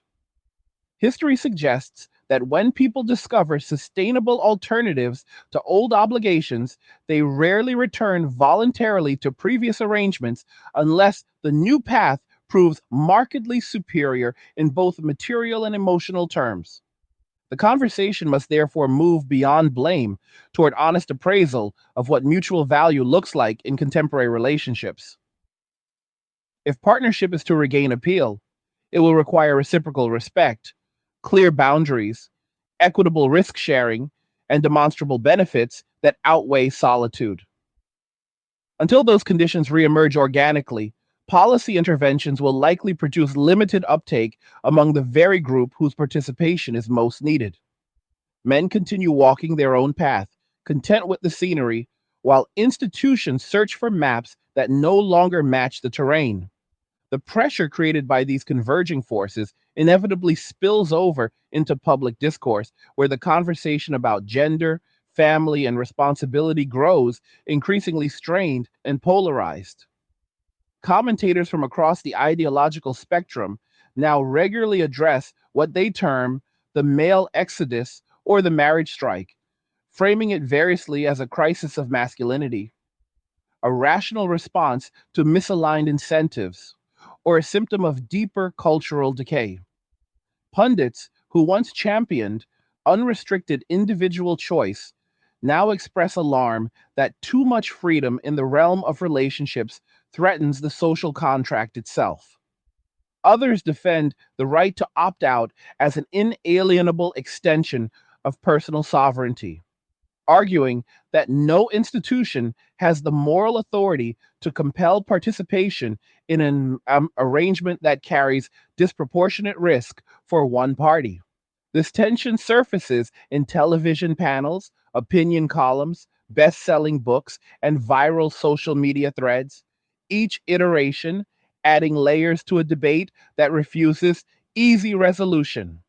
History suggests that when people discover sustainable alternatives to old obligations, they rarely return voluntarily to previous arrangements unless the new path proves markedly superior in both material and emotional terms. The conversation must therefore move beyond blame toward honest appraisal of what mutual value looks like in contemporary relationships. If partnership is to regain appeal, it will require reciprocal respect, clear boundaries, equitable risk sharing, and demonstrable benefits that outweigh solitude. Until those conditions reemerge organically, policy interventions will likely produce limited uptake among the very group whose participation is most needed. Men continue walking their own path, content with the scenery, while institutions search for maps that no longer match the terrain. The pressure created by these converging forces inevitably spills over into public discourse, where the conversation about gender, family, and responsibility grows increasingly strained and polarized. Commentators from across the ideological spectrum now regularly address what they term the male exodus or the marriage strike, framing it variously as a crisis of masculinity, a rational response to misaligned incentives, or a symptom of deeper cultural decay. Pundits who once championed unrestricted individual choice now express alarm that too much freedom in the realm of relationships threatens the social contract itself. Others defend the right to opt out as an inalienable extension of personal sovereignty, arguing that no institution has the moral authority to compel participation in an arrangement that carries disproportionate risk for one party. This tension surfaces in television panels, opinion columns, best selling books, and viral social media threads, each iteration adding layers to a debate that refuses easy resolution.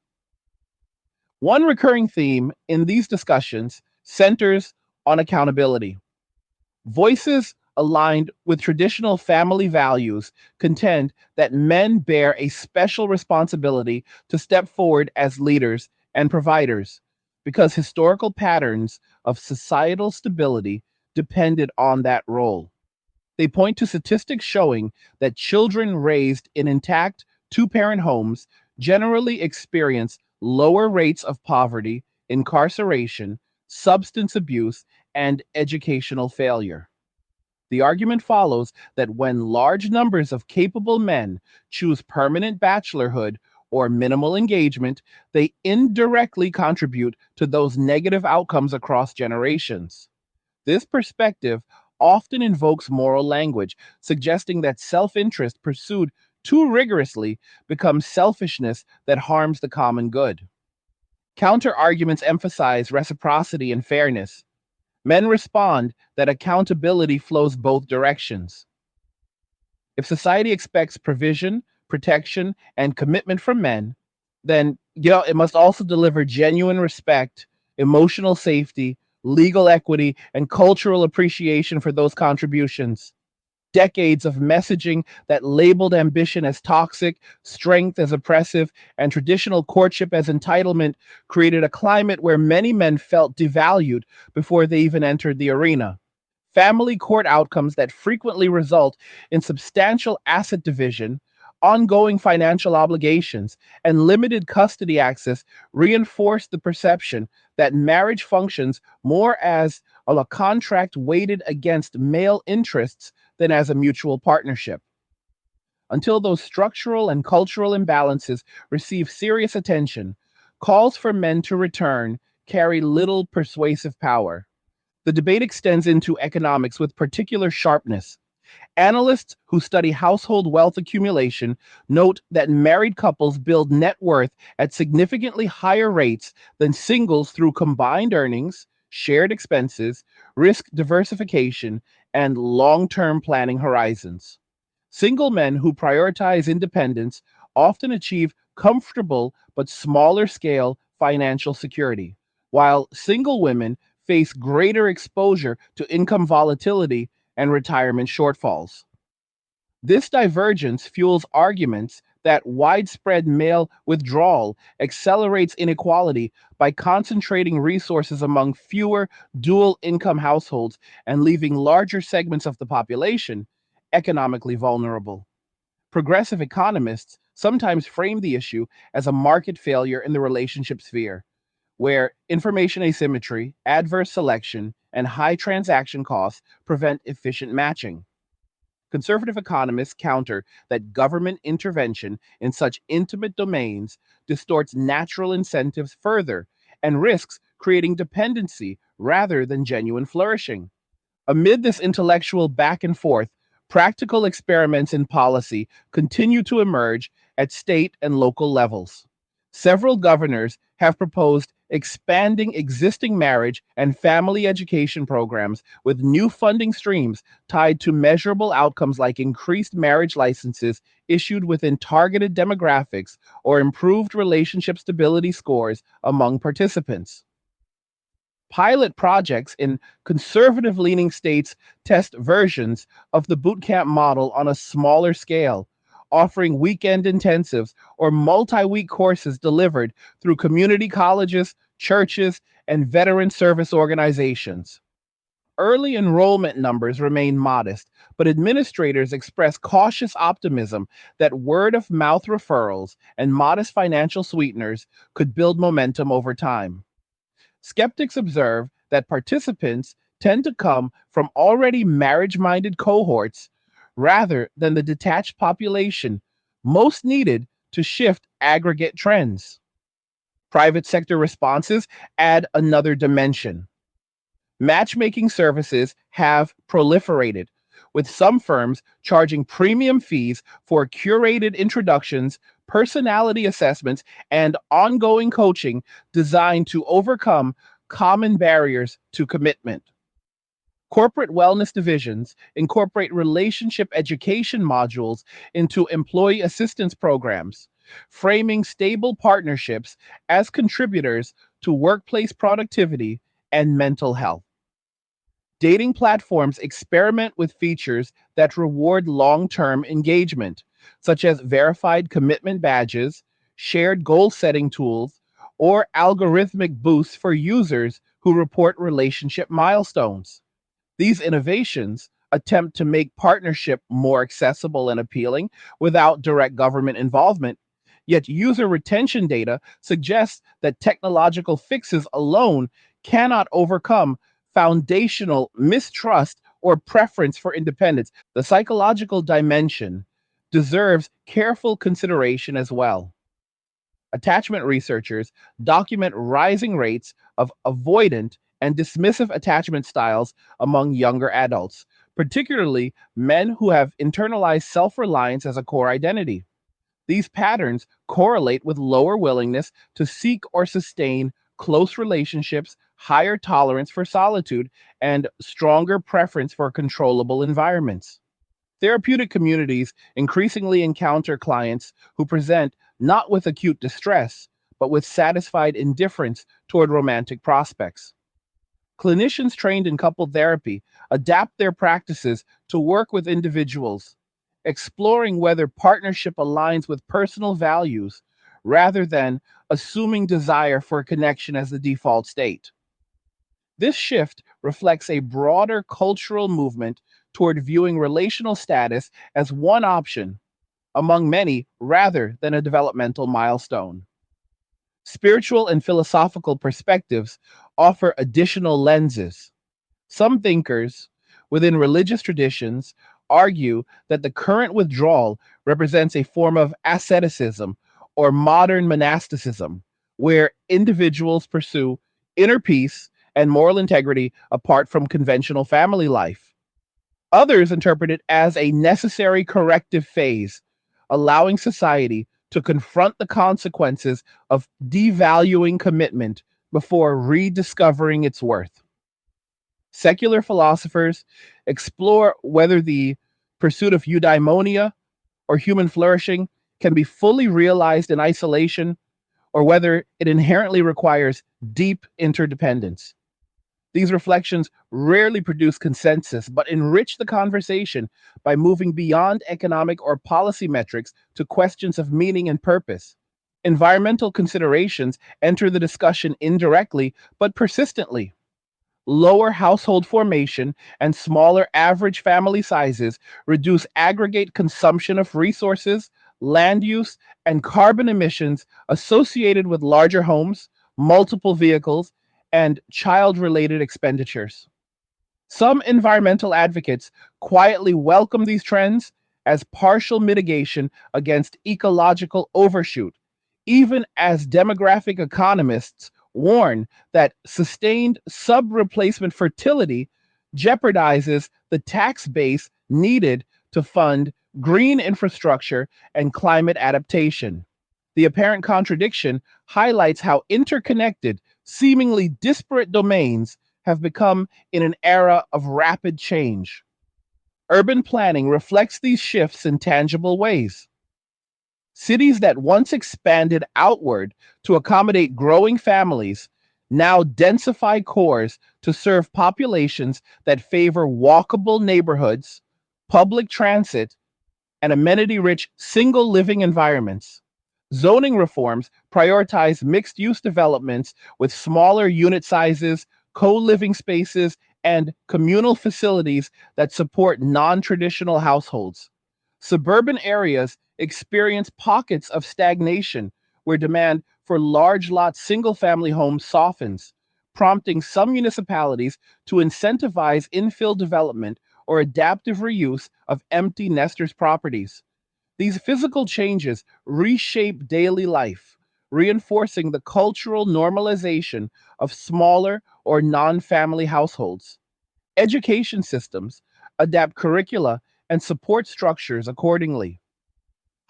One recurring theme in these discussions centers on accountability. Voices aligned with traditional family values contend that men bear a special responsibility to step forward as leaders and providers because historical patterns of societal stability depended on that role. They point to statistics showing that children raised in intact two parent homes generally experience lower rates of poverty, incarceration, substance abuse, and educational failure. The argument follows that when large numbers of capable men choose permanent bachelorhood or minimal engagement, they indirectly contribute to those negative outcomes across generations. This perspective often invokes moral language, suggesting that self interest pursued too rigorously becomes selfishness that harms the common good. Counter arguments emphasize reciprocity and fairness. Men respond that accountability flows both directions. If society expects provision, protection, and commitment from men, then it must also deliver genuine respect, emotional safety, legal equity, and cultural appreciation for those contributions. Decades of messaging that labeled ambition as toxic, strength as oppressive, and traditional courtship as entitlement created a climate where many men felt devalued before they even entered the arena. Family court outcomes that frequently result in substantial asset division, ongoing financial obligations, and limited custody access reinforce the perception that marriage functions more as a contract weighted against male interests than as a mutual partnership. Until those structural and cultural imbalances receive serious attention, calls for men to return carry little persuasive power. The debate extends into economics with particular sharpness. Analysts who study household wealth accumulation note that married couples build net worth at significantly higher rates than singles through combined earnings, shared expenses, risk diversification, and long term planning horizons. Single men who prioritize independence often achieve comfortable but smaller scale financial security, while single women face greater exposure to income volatility and retirement shortfalls. This divergence fuels arguments that widespread male withdrawal accelerates inequality by concentrating resources among fewer dual income households and leaving larger segments of the population economically vulnerable. Progressive economists sometimes frame the issue as a market failure in the relationship sphere, where information asymmetry, adverse selection, and high transaction costs prevent efficient matching. Conservative economists counter that government intervention in such intimate domains distorts natural incentives further and risks creating dependency rather than genuine flourishing. Amid this intellectual back and forth, practical experiments in policy continue to emerge at state and local levels. Several governors have proposed expanding existing marriage and family education programs with new funding streams tied to measurable outcomes like increased marriage licenses issued within targeted demographics or improved relationship stability scores among participants. Pilot projects in conservative leaning states test versions of the bootcamp model on a smaller scale, offering weekend intensives or multi week courses delivered through community colleges, churches, and veteran service organizations. Early enrollment numbers remain modest, but administrators express cautious optimism that word of mouth referrals and modest financial sweeteners could build momentum over time. Skeptics observe that participants tend to come from already marriage minded cohorts rather than the detached population most needed to shift aggregate trends. Private sector responses add another dimension. Matchmaking services have proliferated, with some firms charging premium fees for curated introductions, personality assessments, and ongoing coaching designed to overcome common barriers to commitment. Corporate wellness divisions incorporate relationship education modules into employee assistance programs, framing stable partnerships as contributors to workplace productivity and mental health. Dating platforms experiment with features that reward long term engagement, such as verified commitment badges, shared goal setting tools, or algorithmic boosts for users who report relationship milestones. These innovations attempt to make partnership more accessible and appealing without direct government involvement. Yet user retention data suggests that technological fixes alone cannot overcome foundational mistrust or preference for independence. The psychological dimension deserves careful consideration as well. Attachment researchers document rising rates of avoidant and dismissive attachment styles among younger adults, particularly men who have internalized self reliance as a core identity. These patterns correlate with lower willingness to seek or sustain close relationships, higher tolerance for solitude, and stronger preference for controllable environments. Therapeutic communities increasingly encounter clients who present not with acute distress, but with satisfied indifference toward romantic prospects. Clinicians trained in couple therapy adapt their practices to work with individuals, exploring whether partnership aligns with personal values rather than assuming desire for connection as the default state. This shift reflects a broader cultural movement toward viewing relational status as one option among many rather than a developmental milestone. Spiritual and philosophical perspectives offer additional lenses. Some thinkers within religious traditions argue that the current withdrawal represents a form of asceticism or modern monasticism, where individuals pursue inner peace and moral integrity apart from conventional family life. Others interpret it as a necessary corrective phase, allowing society to confront the consequences of devaluing commitment before rediscovering its worth. Secular philosophers explore whether the pursuit of eudaimonia or human flourishing can be fully realized in isolation or whether it inherently requires deep interdependence. These reflections rarely produce consensus, but enrich the conversation by moving beyond economic or policy metrics to questions of meaning and purpose. Environmental considerations enter the discussion indirectly but persistently. Lower household formation and smaller average family sizes reduce aggregate consumption of resources, land use, and carbon emissions associated with larger homes, multiple vehicles, and child related expenditures. Some environmental advocates quietly welcome these trends as partial mitigation against ecological overshoot, even as demographic economists warn that sustained sub-replacement fertility jeopardizes the tax base needed to fund green infrastructure and climate adaptation. The apparent contradiction highlights how interconnected, seemingly disparate domains have become in an era of rapid change. Urban planning reflects these shifts in tangible ways. Cities that once expanded outward to accommodate growing families now densify cores to serve populations that favor walkable neighborhoods, public transit, and amenity rich single living environments. Zoning reforms prioritize mixed use developments with smaller unit sizes, co living spaces, and communal facilities that support non traditional households. Suburban areas experience pockets of stagnation where demand for large lot single family homes softens, prompting some municipalities to incentivize infill development or adaptive reuse of empty nesters' properties. These physical changes reshape daily life, reinforcing the cultural normalization of smaller or non family households. Education systems adapt curricula and support structures accordingly.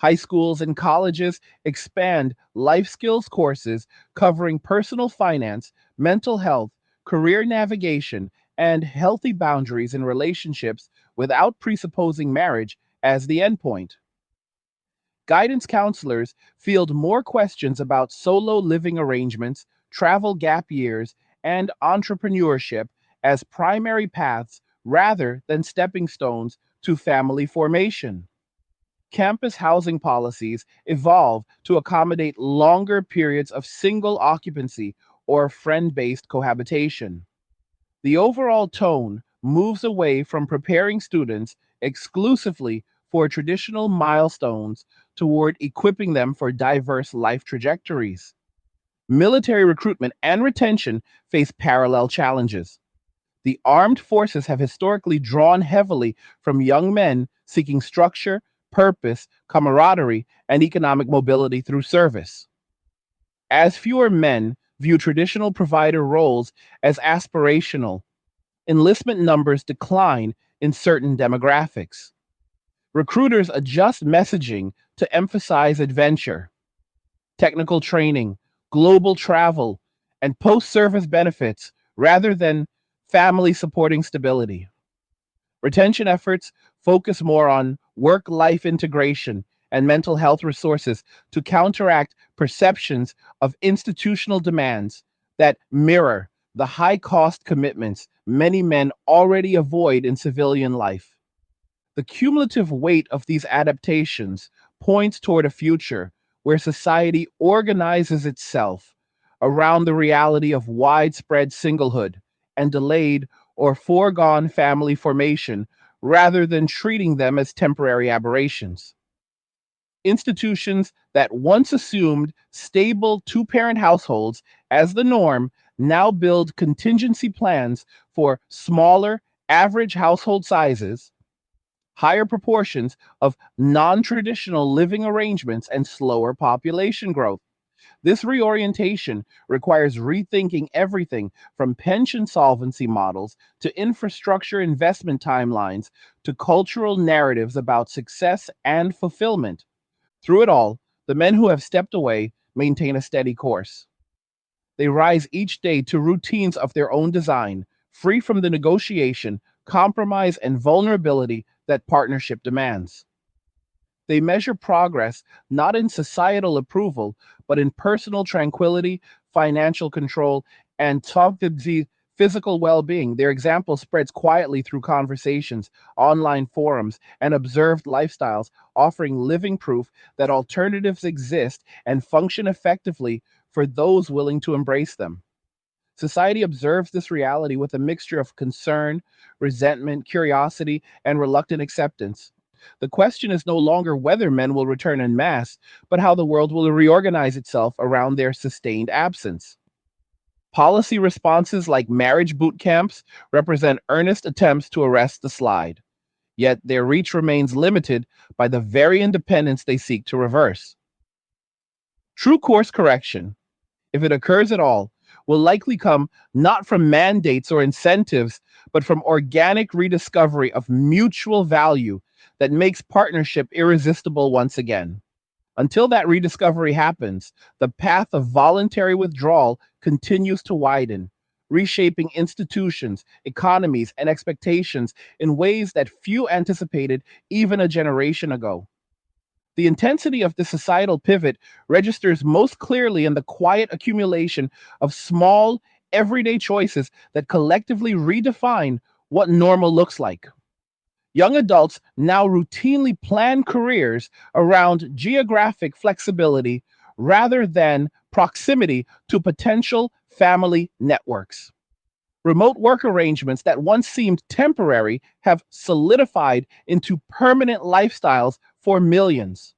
High schools and colleges expand life skills courses covering personal finance, mental health, career navigation, and healthy boundaries in relationships without presupposing marriage as the endpoint. Guidance counselors field more questions about solo living arrangements, travel gap years, and entrepreneurship as primary paths rather than stepping stones to family formation. Campus housing policies evolve to accommodate longer periods of single occupancy or friend based cohabitation. The overall tone moves away from preparing students exclusively for traditional milestones toward equipping them for diverse life trajectories. Military recruitment and retention face parallel challenges. The armed forces have historically drawn heavily from young men seeking structure, purpose, camaraderie, and economic mobility through service. As fewer men view traditional provider roles as aspirational, enlistment numbers decline in certain demographics. Recruiters adjust messaging to emphasize adventure, technical training, global travel, and post service benefits rather than family supporting stability. Retention efforts focus more on work life integration and mental health resources to counteract perceptions of institutional demands that mirror the high cost commitments many men already avoid in civilian life. The cumulative weight of these adaptations points toward a future where society organizes itself around the reality of widespread singlehood and delayed or foregone family formation rather than treating them as temporary aberrations. Institutions that once assumed stable two-parent households as the norm now build contingency plans for smaller, average household sizes, higher proportions of non traditional living arrangements, and slower population growth. This reorientation requires rethinking everything from pension solvency models to infrastructure investment timelines to cultural narratives about success and fulfillment. Through it all, the men who have stepped away maintain a steady course. They rise each day to routines of their own design, free from the negotiation, compromise, and vulnerability that partnership demands. They measure progress not in societal approval, but in personal tranquility, financial control, and physical well being. Their example spreads quietly through conversations, online forums, and observed lifestyles, offering living proof that alternatives exist and function effectively for those willing to embrace them. Society observes this reality with a mixture of concern, resentment, curiosity, and reluctant acceptance. The question is no longer whether men will return en masse, but how the world will reorganize itself around their sustained absence. Policy responses like marriage boot camps represent earnest attempts to arrest the slide, yet their reach remains limited by the very independence they seek to reverse. True course correction, if it occurs at all, will likely come not from mandates or incentives, but from organic rediscovery of mutual value that makes partnership irresistible once again. Until that rediscovery happens, the path of voluntary withdrawal continues to widen, reshaping institutions, economies, and expectations in ways that few anticipated even a generation ago. The intensity of the societal pivot registers most clearly in the quiet accumulation of small, everyday choices that collectively redefine what normal looks like. Young adults now routinely plan careers around geographic flexibility rather than proximity to potential family networks. Remote work arrangements that once seemed temporary have solidified into permanent lifestyles for millions,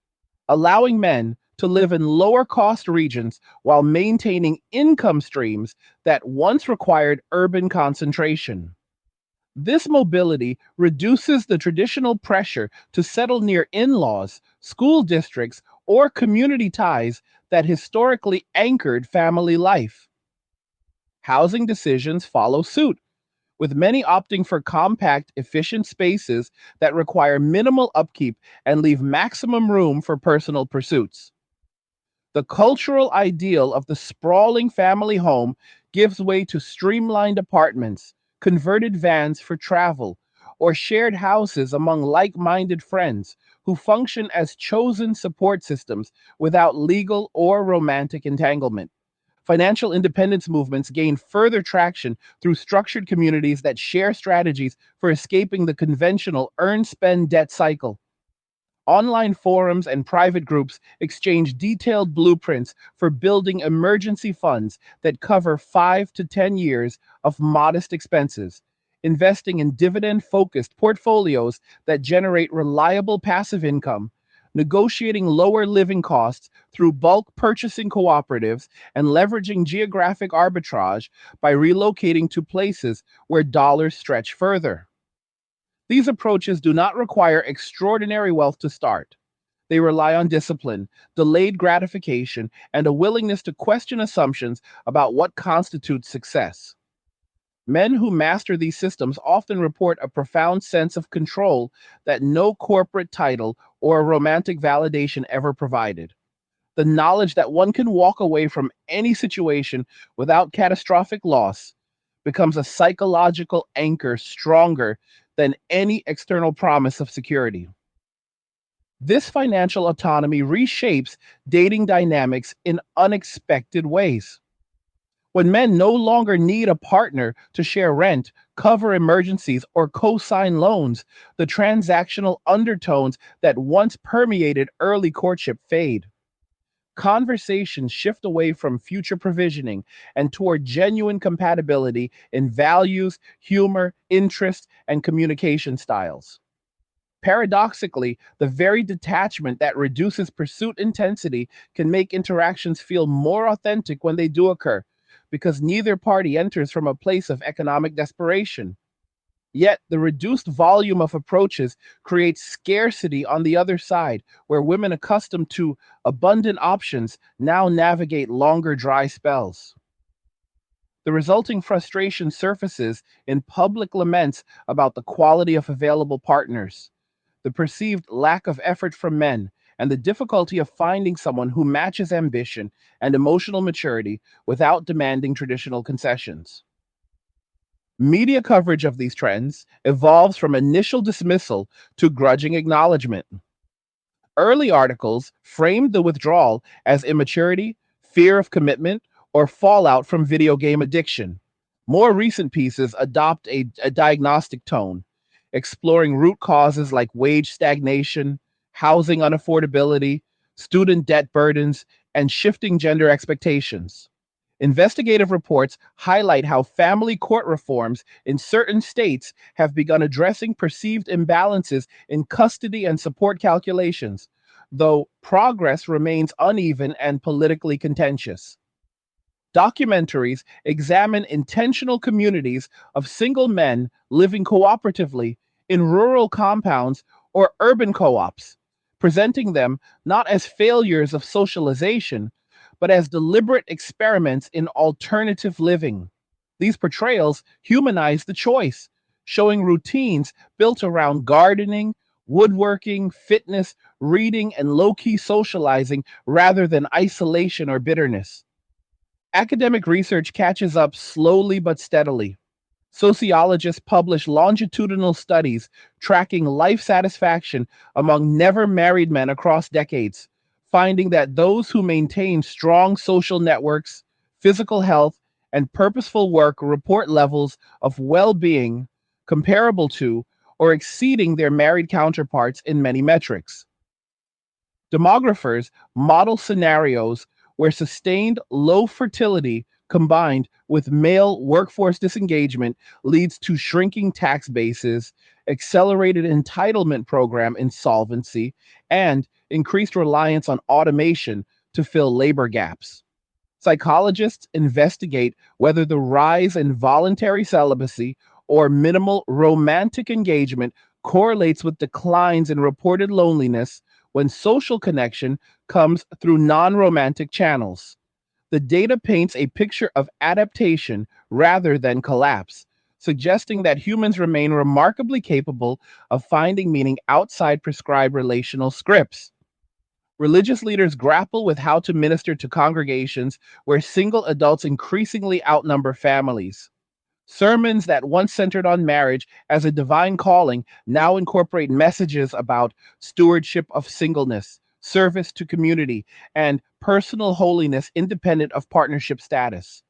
allowing men to live in lower cost regions while maintaining income streams that once required urban concentration. This mobility reduces the traditional pressure to settle near in laws, school districts, or community ties that historically anchored family life. Housing decisions follow suit, with many opting for compact, efficient spaces that require minimal upkeep and leave maximum room for personal pursuits. The cultural ideal of the sprawling family home gives way to streamlined apartments, converted vans for travel, or shared houses among like minded friends who function as chosen support systems without legal or romantic entanglement. Financial independence movements gain further traction through structured communities that share strategies for escaping the conventional earn spend debt cycle. Online forums and private groups exchange detailed blueprints for building emergency funds that cover 5 to 10 years of modest expenses, investing in dividend focused portfolios that generate reliable passive income, negotiating lower living costs through bulk purchasing cooperatives, and leveraging geographic arbitrage by relocating to places where dollars stretch further. These approaches do not require extraordinary wealth to start. They rely on discipline, delayed gratification, and a willingness to question assumptions about what constitutes success. Men who master these systems often report a profound sense of control that no corporate title or romantic validation ever provided. The knowledge that one can walk away from any situation without catastrophic loss becomes a psychological anchor stronger than any external promise of security. This financial autonomy reshapes dating dynamics in unexpected ways. When men no longer need a partner to share rent, cover emergencies, or co sign loans, the transactional undertones that once permeated early courtship fade. Conversations shift away from future provisioning and toward genuine compatibility in values, humor, interest, and communication styles. Paradoxically, the very detachment that reduces pursuit intensity can make interactions feel more authentic when they do occur, because neither party enters from a place of economic desperation. Yet, the reduced volume of approaches creates scarcity on the other side, where women accustomed to abundant options now navigate longer dry spells. The resulting frustration surfaces in public laments about the quality of available partners, the perceived lack of effort from men, and the difficulty of finding someone who matches ambition and emotional maturity without demanding traditional concessions. Media coverage of these trends evolves from initial dismissal to grudging acknowledgement. Early articles framed the withdrawal as immaturity, fear of commitment, or fallout from video game addiction. More recent pieces adopt a diagnostic tone, exploring root causes like wage stagnation, housing unaffordability, student debt burdens, and shifting gender expectations. Investigative reports highlight how family court reforms in certain states have begun addressing perceived imbalances in custody and support calculations, though progress remains uneven and politically contentious. Documentaries examine intentional communities of single men living cooperatively in rural compounds or urban co ops, presenting them not as failures of socialization, but as deliberate experiments in alternative living. These portrayals humanize the choice, showing routines built around gardening, woodworking, fitness, reading, and low key socializing rather than isolation or bitterness. Academic research catches up slowly but steadily. Sociologists publish longitudinal studies tracking life satisfaction among never married men across decades, finding that those who maintain strong social networks, physical health, and purposeful work report levels of well being comparable to or exceeding their married counterparts in many metrics. Demographers model scenarios where sustained low fertility combined with male workforce disengagement leads to shrinking tax bases, accelerated entitlement program insolvency, and increased reliance on automation to fill labor gaps. Psychologists investigate whether the rise in voluntary celibacy or minimal romantic engagement correlates with declines in reported loneliness when social connection comes through non romantic channels. The data paints a picture of adaptation rather than collapse, suggesting that humans remain remarkably capable of finding meaning outside prescribed relational scripts. Religious leaders grapple with how to minister to congregations where single adults increasingly outnumber families. Sermons that once centered on marriage as a divine calling now incorporate messages about stewardship of singleness, service to community, and personal holiness independent of partnership status.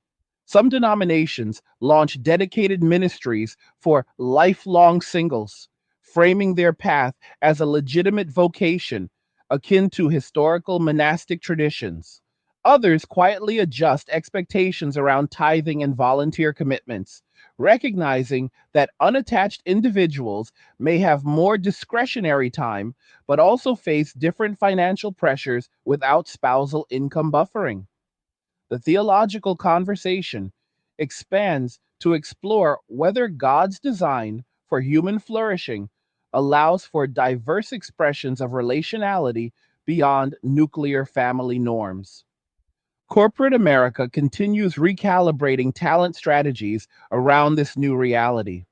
Some denominations launch dedicated ministries for lifelong singles, framing their path as a legitimate vocation akin to historical monastic traditions. Others quietly adjust expectations around tithing and volunteer commitments, recognizing that unattached individuals may have more discretionary time, but also face different financial pressures without spousal income buffering. The theological conversation expands to explore whether God's design for human flourishing allows for diverse expressions of relationality beyond nuclear family norms. Corporate America continues recalibrating talent strategies around this new reality.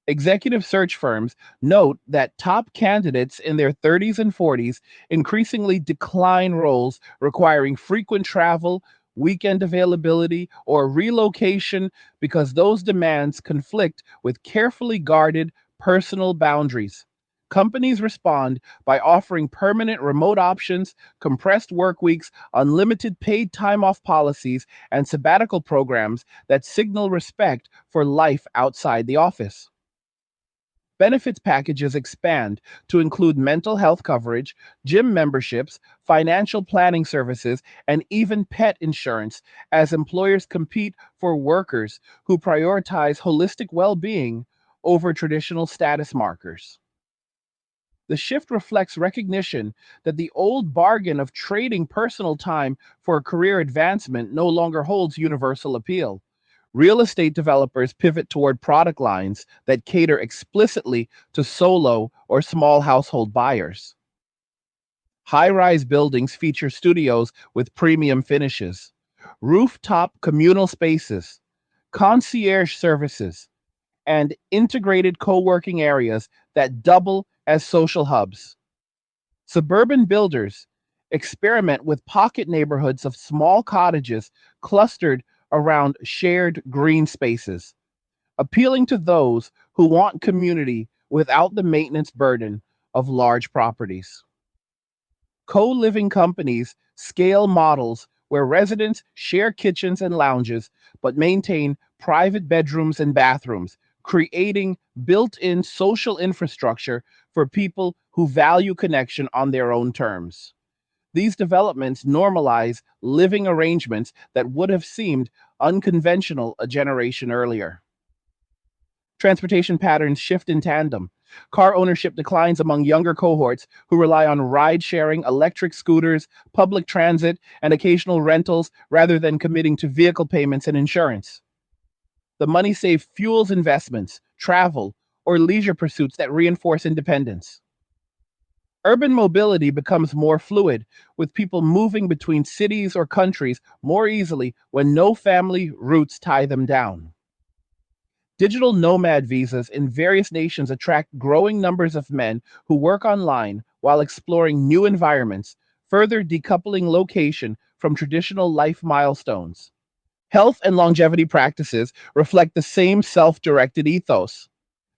Executive search firms note that top candidates in their 30s and 40s increasingly decline roles requiring frequent travel, weekend availability, or relocation because those demands conflict with carefully guarded personal boundaries. Companies respond by offering permanent remote options, compressed work weeks, unlimited paid time off policies, and sabbatical programs that signal respect for life outside the office. Benefits packages expand to include mental health coverage, gym memberships, financial planning services, and even pet insurance as employers compete for workers who prioritize holistic well being over traditional status markers. The shift reflects recognition that the old bargain of trading personal time for career advancement no longer holds universal appeal. Real estate developers pivot toward product lines that cater explicitly to solo or small household buyers. High rise buildings feature studios with premium finishes, rooftop communal spaces, concierge services, and integrated co working areas that double as social hubs. Suburban builders experiment with pocket neighborhoods of small cottages clustered around shared green spaces, appealing to those who want community without the maintenance burden of large properties. Co living companies scale models where residents share kitchens and lounges but maintain private bedrooms and bathrooms, creating built in social infrastructure for people who value connection on their own terms. These developments normalize living arrangements that would have seemed unconventional a generation earlier. Transportation patterns shift in tandem. Car ownership declines among younger cohorts who rely on ride sharing, electric scooters, public transit, and occasional rentals rather than committing to vehicle payments and insurance. The money saved fuels investments, travel, or leisure pursuits that reinforce independence. Urban mobility becomes more fluid, with people moving between cities or countries more easily when no family roots tie them down. Digital nomad visas in various nations attract growing numbers of men who work online while exploring new environments, further decoupling location from traditional life milestones. Health and longevity practices reflect the same self directed ethos.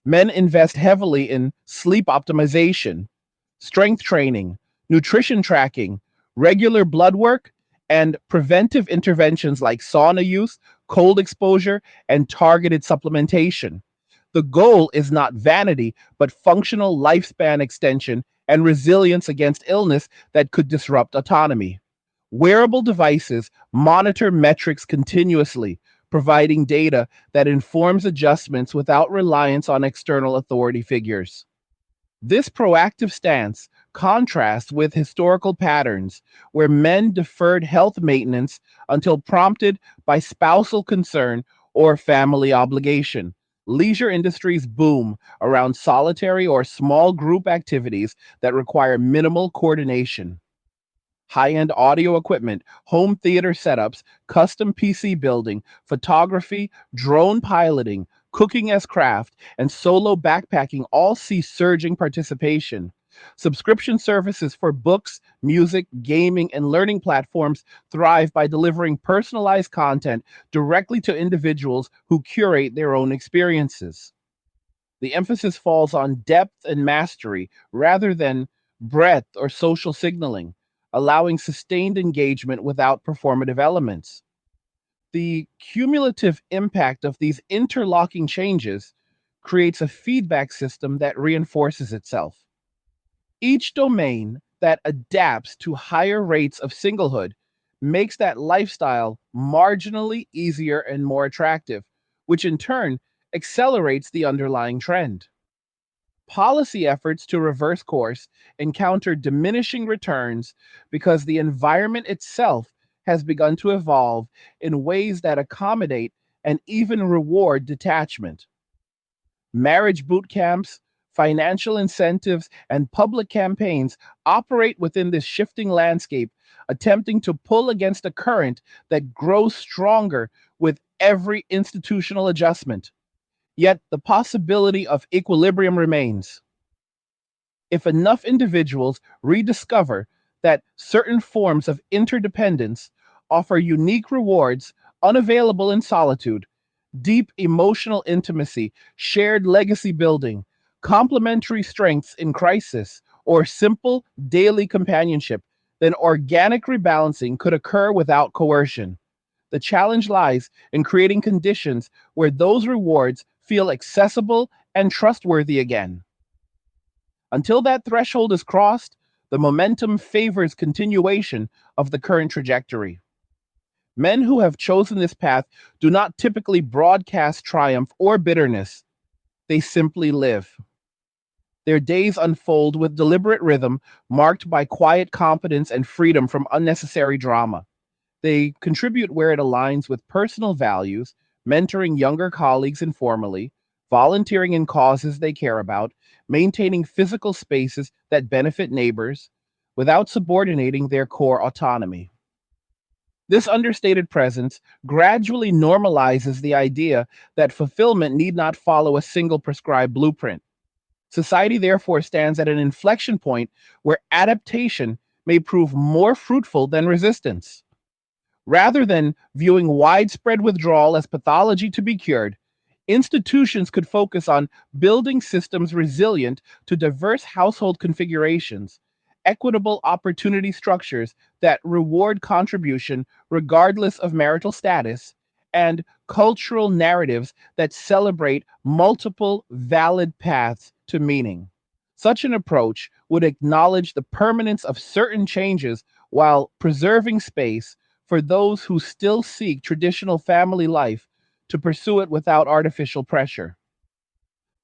Men invest heavily in sleep optimization, strength training, nutrition tracking, regular blood work, and preventive interventions like sauna use, cold exposure, and targeted supplementation. The goal is not vanity, but functional lifespan extension and resilience against illness that could disrupt autonomy. Wearable devices monitor metrics continuously, providing data that informs adjustments without reliance on external authority figures. This proactive stance contrasts with historical patterns where men deferred health maintenance until prompted by spousal concern or family obligation. Leisure industries boom around solitary or small group activities that require minimal coordination. High-end audio equipment, home theater setups, custom PC building, photography, drone piloting, cooking as craft, and solo backpacking all see surging participation. Subscription services for books, music, gaming, and learning platforms thrive by delivering personalized content directly to individuals who curate their own experiences. The emphasis falls on depth and mastery rather than breadth or social signaling, allowing sustained engagement without performative elements. The cumulative impact of these interlocking changes creates a feedback system that reinforces itself. Each domain that adapts to higher rates of singlehood makes that lifestyle marginally easier and more attractive, which in turn accelerates the underlying trend. Policy efforts to reverse course encounter diminishing returns because the environment itself has begun to evolve in ways that accommodate and even reward detachment. Marriage boot camps, financial incentives, and public campaigns operate within this shifting landscape, attempting to pull against a current that grows stronger with every institutional adjustment. Yet the possibility of equilibrium remains. If enough individuals rediscover that certain forms of interdependence offer unique rewards unavailable in solitude, deep emotional intimacy, shared legacy building, complementary strengths in crisis, or simple daily companionship, then organic rebalancing could occur without coercion. The challenge lies in creating conditions where those rewards feel accessible and trustworthy again. Until that threshold is crossed, the momentum favors continuation of the current trajectory. Men who have chosen this path do not typically broadcast triumph or bitterness, they simply live. Their days unfold with deliberate rhythm, marked by quiet competence and freedom from unnecessary drama. They contribute where it aligns with personal values, mentoring younger colleagues informally, volunteering in causes they care about, maintaining physical spaces that benefit neighbors, without subordinating their core autonomy. This understated presence gradually normalizes the idea that fulfillment need not follow a single prescribed blueprint. Society therefore stands at an inflection point where adaptation may prove more fruitful than resistance. Rather than viewing widespread withdrawal as pathology to be cured, institutions could focus on building systems resilient to diverse household configurations, equitable opportunity structures that reward contribution regardless of marital status, and cultural narratives that celebrate multiple valid paths to meaning. Such an approach would acknowledge the permanence of certain changes while preserving space for those who still seek traditional family life to pursue it without artificial pressure.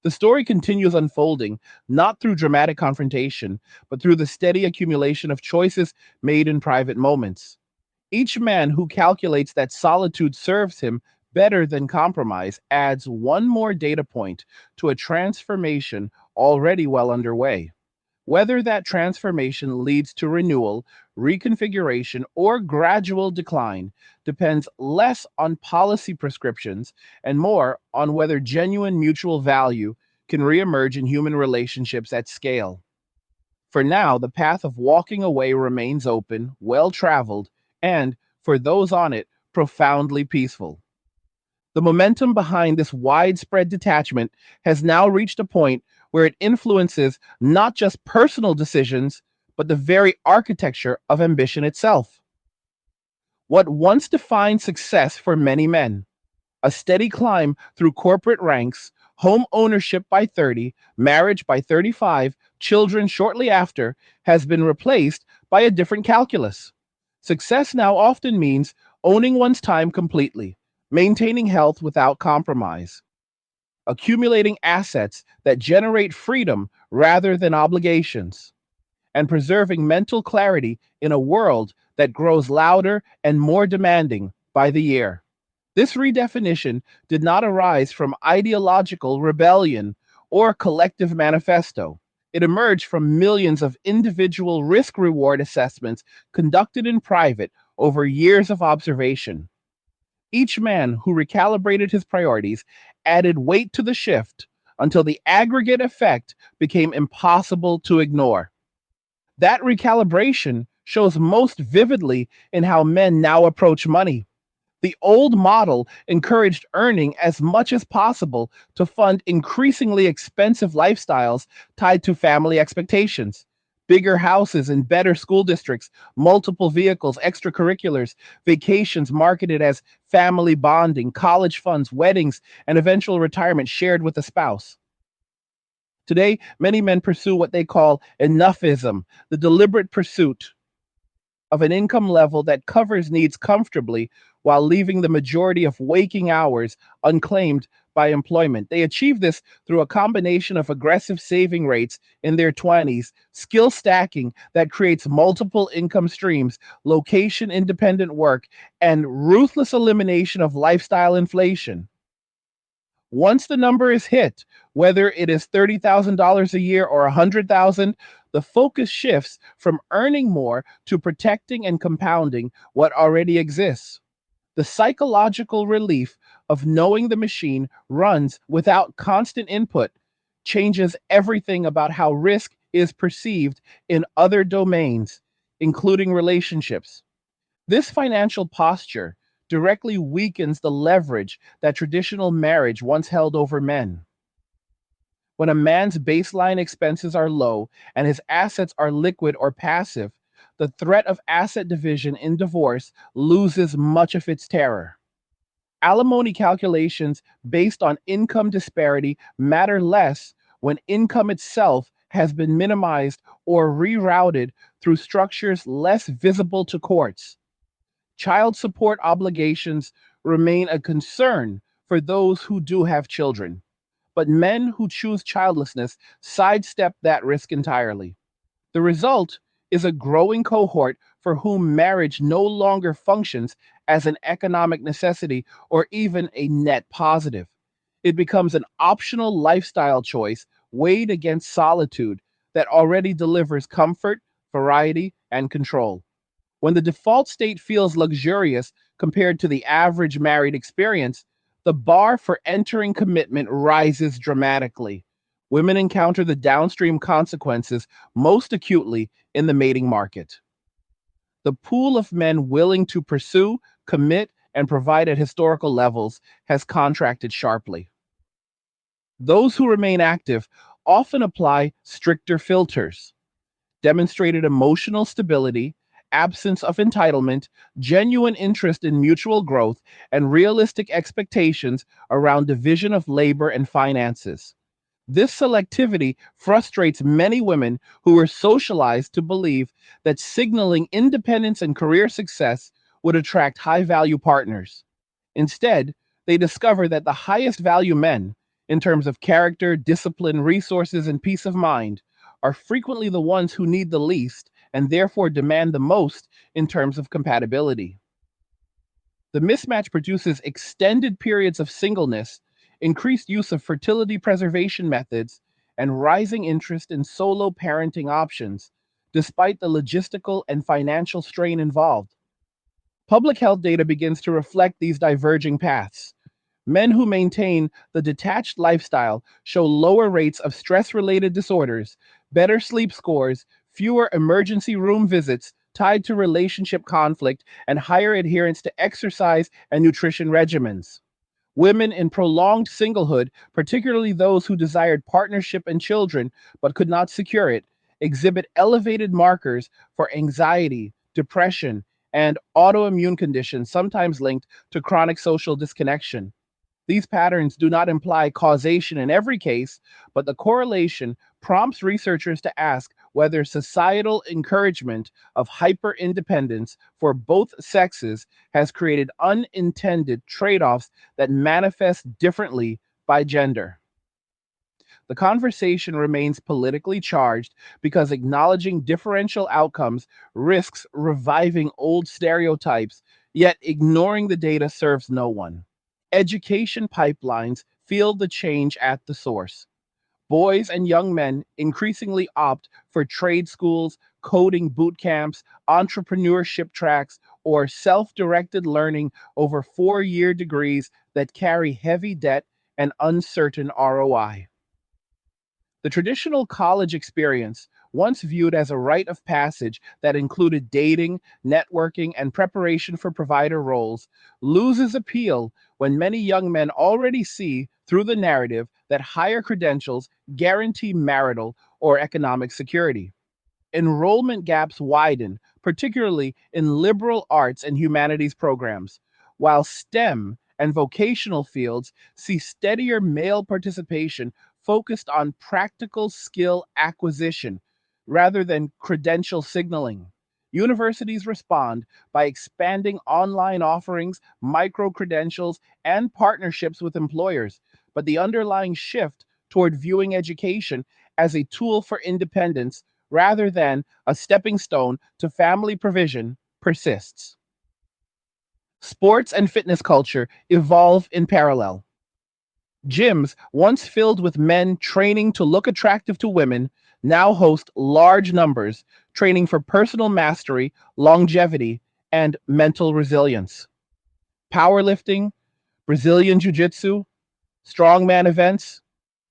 The story continues unfolding, not through dramatic confrontation, but through the steady accumulation of choices made in private moments. Each man who calculates that solitude serves him better than compromise adds one more data point to a transformation already well underway. Whether that transformation leads to renewal, reconfiguration, or gradual decline depends less on policy prescriptions and more on whether genuine mutual value can reemerge in human relationships at scale. For now, the path of walking away remains open, well traveled, and, for those on it, profoundly peaceful. The momentum behind this widespread detachment has now reached a point where it influences not just personal decisions, but the very architecture of ambition itself. What once defined success for many men, a steady climb through corporate ranks, home ownership by 30, marriage by 35, children shortly after, has been replaced by a different calculus. Success now often means owning one's time completely, maintaining health without compromise, accumulating assets that generate freedom rather than obligations, and preserving mental clarity in a world that grows louder and more demanding by the year. This redefinition did not arise from ideological rebellion or collective manifesto. It emerged from millions of individual risk reward assessments conducted in private over years of observation. Each man who recalibrated his priorities added weight to the shift until the aggregate effect became impossible to ignore. That recalibration shows most vividly in how men now approach money. The old model encouraged earning as much as possible to fund increasingly expensive lifestyles tied to family expectations. Bigger houses and better school districts, multiple vehicles, extracurriculars, vacations marketed as family bonding, college funds, weddings, and eventual retirement shared with a spouse. Today, many men pursue what they call enoughism, the deliberate pursuit of an income level that covers needs comfortably while leaving the majority of waking hours unclaimed by employment. They achieve this through a combination of aggressive saving rates in their 20s, skill stacking that creates multiple income streams, location independent work, and ruthless elimination of lifestyle inflation. Once the number is hit, whether it is $30,000 a year or $100,000, the focus shifts from earning more to protecting and compounding what already exists. The psychological relief of knowing the machine runs without constant input changes everything about how risk is perceived in other domains, including relationships. This financial posture directly weakens the leverage that traditional marriage once held over men. When a man's baseline expenses are low and his assets are liquid or passive, the threat of asset division in divorce loses much of its terror. Alimony calculations based on income disparity matter less when income itself has been minimized or rerouted through structures less visible to courts. Child support obligations remain a concern for those who do have children, but men who choose childlessness sidestep that risk entirely. The result is a growing cohort for whom marriage no longer functions as an economic necessity or even a net positive. It becomes an optional lifestyle choice weighed against solitude that already delivers comfort, variety, and control. When the default state feels luxurious compared to the average married experience, the bar for entering commitment rises dramatically. Women encounter the downstream consequences most acutely in the mating market. The pool of men willing to pursue, commit, and provide at historical levels has contracted sharply. Those who remain active often apply stricter filters: demonstrated emotional stability, absence of entitlement, genuine interest in mutual growth, and realistic expectations around division of labor and finances. This selectivity frustrates many women who were socialized to believe that signaling independence and career success would attract high value partners. Instead, they discover that the highest value men, in terms of character, discipline, resources, and peace of mind, are frequently the ones who need the least and therefore demand the most in terms of compatibility. The mismatch produces extended periods of singleness, increased use of fertility preservation methods, and rising interest in solo parenting options, despite the logistical and financial strain involved. Public health data begins to reflect these diverging paths. Men who maintain the detached lifestyle show lower rates of stress related disorders, better sleep scores, fewer emergency room visits tied to relationship conflict, and higher adherence to exercise and nutrition regimens. Women in prolonged singlehood, particularly those who desired partnership and children but could not secure it, exhibit elevated markers for anxiety, depression, and autoimmune conditions, sometimes linked to chronic social disconnection. These patterns do not imply causation in every case, but the correlation prompts researchers to ask whether societal encouragement of hyper independence for both sexes has created unintended trade offs that manifest differently by gender. The conversation remains politically charged because acknowledging differential outcomes risks reviving old stereotypes, yet ignoring the data serves no one. Education pipelines feel the change at the source. Boys and young men increasingly opt for trade schools, coding boot camps, entrepreneurship tracks, or self directed learning over 4-year degrees that carry heavy debt and uncertain ROI. The traditional college experience, once viewed as a rite of passage that included dating, networking, and preparation for provider roles, loses appeal when many young men already see through the narrative that higher credentials guarantee marital or economic security. Enrollment gaps widen, particularly in liberal arts and humanities programs, while STEM and vocational fields see steadier male participation focused on practical skill acquisition rather than credential signaling. Universities respond by expanding online offerings, micro credentials, and partnerships with employers, but the underlying shift toward viewing education as a tool for independence rather than a stepping stone to family provision persists. Sports and fitness culture evolve in parallel. Gyms, once filled with men training to look attractive to women, now host large numbers training for personal mastery, longevity, and mental resilience. Powerlifting, Brazilian Jiu Jitsu, strongman events,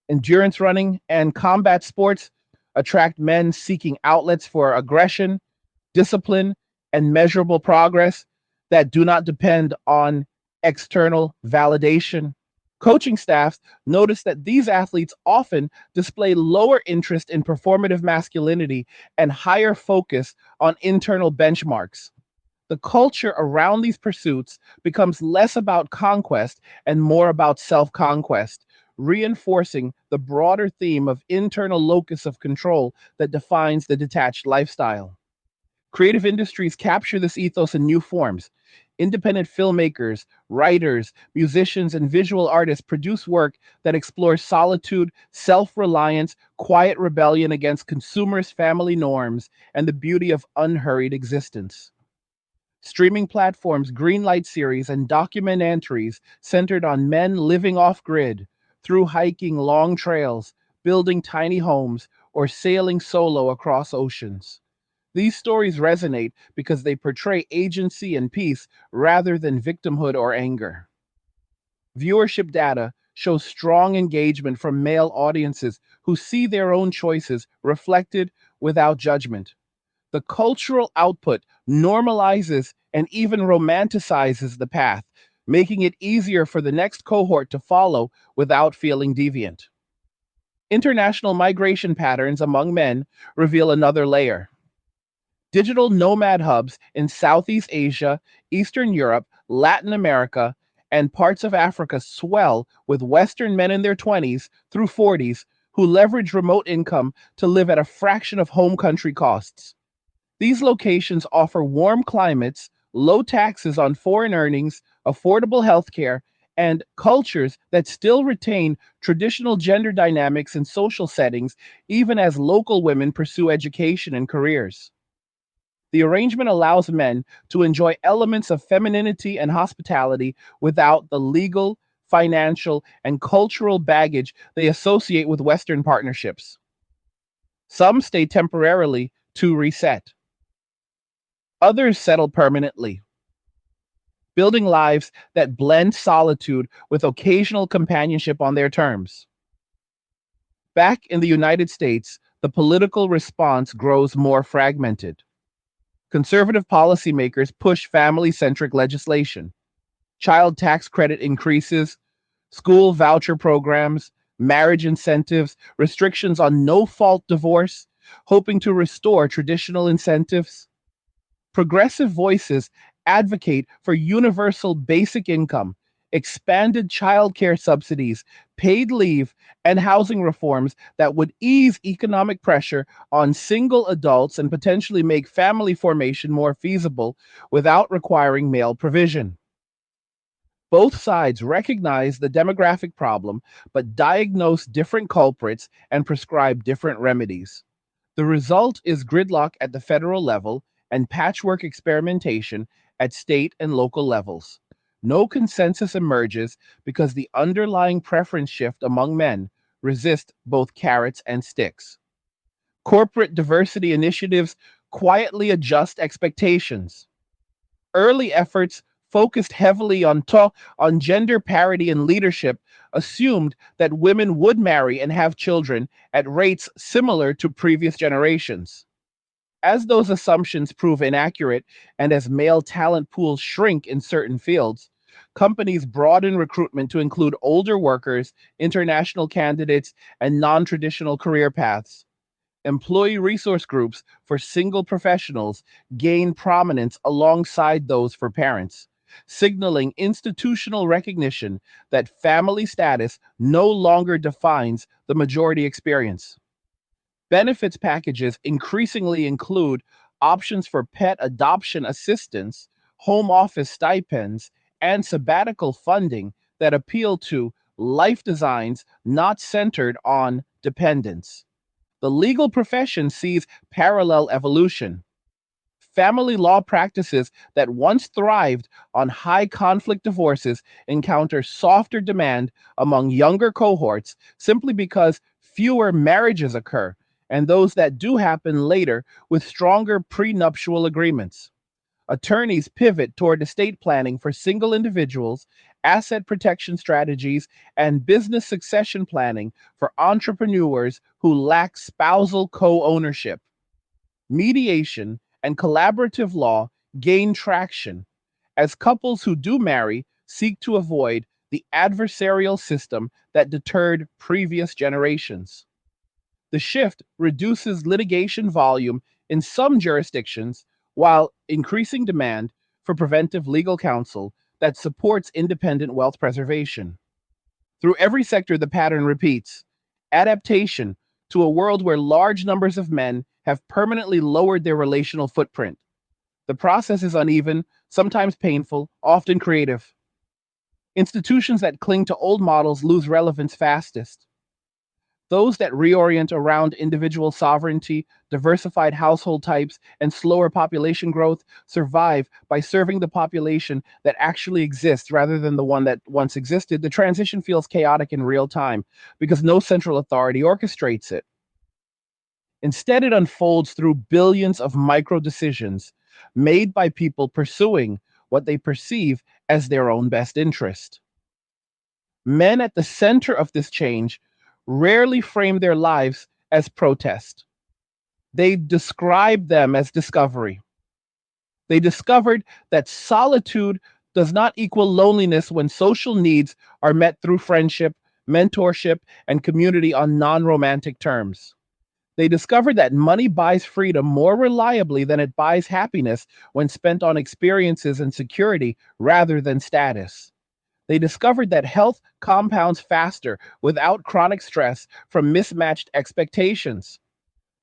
endurance running, and combat sports attract men seeking outlets for aggression, discipline, and measurable progress that do not depend on external validation. Coaching staffs notice that these athletes often display lower interest in performative masculinity and higher focus on internal benchmarks. The culture around these pursuits becomes less about conquest and more about self conquest, reinforcing the broader theme of internal locus of control that defines the detached lifestyle. Creative industries capture this ethos in new forms. Independent filmmakers, writers, musicians, and visual artists produce work that explores solitude, self reliance, quiet rebellion against consumerist family norms, and the beauty of unhurried existence. Streaming platforms, greenlight series, and documentaries centered on men living off grid, through hiking long trails, building tiny homes, or sailing solo across oceans. These stories resonate because they portray agency and peace rather than victimhood or anger. Viewership data shows strong engagement from male audiences who see their own choices reflected without judgment. The cultural output normalizes and even romanticizes the path, making it easier for the next cohort to follow without feeling deviant. International migration patterns among men reveal another layer. Digital nomad hubs in Southeast Asia, Eastern Europe, Latin America, and parts of Africa swell with Western men in their 20s through 40s who leverage remote income to live at a fraction of home country costs. These locations offer warm climates, low taxes on foreign earnings, affordable healthcare, and cultures that still retain traditional gender dynamics in social settings, even as local women pursue education and careers. The arrangement allows men to enjoy elements of femininity and hospitality without the legal, financial, and cultural baggage they associate with Western partnerships. Some stay temporarily to reset. Others settle permanently, building lives that blend solitude with occasional companionship on their terms. Back in the United States, the political response grows more fragmented. Conservative policymakers push family centric legislation. Child tax credit increases, school voucher programs, marriage incentives, restrictions on no fault divorce, hoping to restore traditional incentives. Progressive voices advocate for universal basic income, expanded childcare subsidies, paid leave, and housing reforms that would ease economic pressure on single adults and potentially make family formation more feasible without requiring male provision. Both sides recognize the demographic problem, but diagnose different culprits and prescribe different remedies. The result is gridlock at the federal level and patchwork experimentation at state and local levels. No consensus emerges because the underlying preference shift among men resist both carrots and sticks. Corporate diversity initiatives quietly adjust expectations. Early efforts focused heavily on gender parity in leadership assumed that women would marry and have children at rates similar to previous generations. As those assumptions prove inaccurate and as male talent pools shrink in certain fields, companies broaden recruitment to include older workers, international candidates, and non traditional career paths. Employee resource groups for single professionals gain prominence alongside those for parents, signaling institutional recognition that family status no longer defines the majority experience. Benefits packages increasingly include options for pet adoption assistance, home office stipends, and sabbatical funding that appeal to life designs not centered on dependence. The legal profession sees parallel evolution. Family law practices that once thrived on high conflict divorces encounter softer demand among younger cohorts simply because fewer marriages occur, and those that do happen later with stronger prenuptial agreements. Attorneys pivot toward estate planning for single individuals, asset protection strategies, and business succession planning for entrepreneurs who lack spousal co ownership. Mediation and collaborative law gain traction as couples who do marry seek to avoid the adversarial system that deterred previous generations. The shift reduces litigation volume in some jurisdictions while increasing demand for preventive legal counsel that supports independent wealth preservation. Through every sector, the pattern repeats adaptation to a world where large numbers of men have permanently lowered their relational footprint. The process is uneven, sometimes painful, often creative. Institutions that cling to old models lose relevance fastest. Those that reorient around individual sovereignty, diversified household types, and slower population growth survive by serving the population that actually exists rather than the one that once existed. The transition feels chaotic in real time because no central authority orchestrates it. Instead, it unfolds through billions of micro decisions made by people pursuing what they perceive as their own best interest. Men at the center of this change rarely frame their lives as protest. They describe them as discovery. They discovered that solitude does not equal loneliness when social needs are met through friendship, mentorship, and community on non romantic terms. They discovered that money buys freedom more reliably than it buys happiness when spent on experiences and security rather than status. They discovered that health compounds faster without chronic stress from mismatched expectations.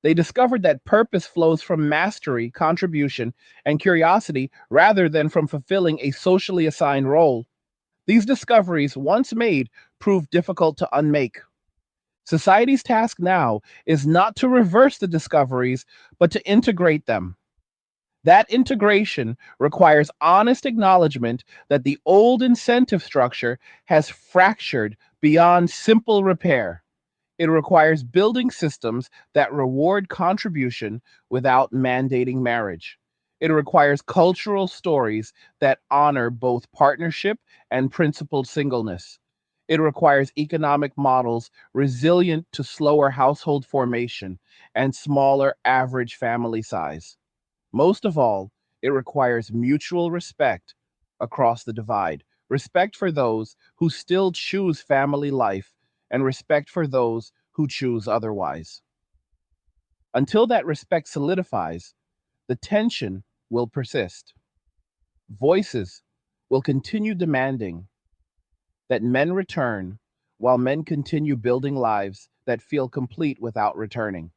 They discovered that purpose flows from mastery, contribution, and curiosity rather than from fulfilling a socially assigned role. These discoveries, once made, proved difficult to unmake. Society's task now is not to reverse the discoveries, but to integrate them. That integration requires honest acknowledgement that the old incentive structure has fractured beyond simple repair. It requires building systems that reward contribution without mandating marriage. It requires cultural stories that honor both partnership and principled singleness. It requires economic models resilient to slower household formation and smaller average family size. Most of all, it requires mutual respect across the divide, respect for those who still choose family life, and respect for those who choose otherwise. Until that respect solidifies, the tension will persist. Voices will continue demanding that men return while men continue building lives that feel complete without returning.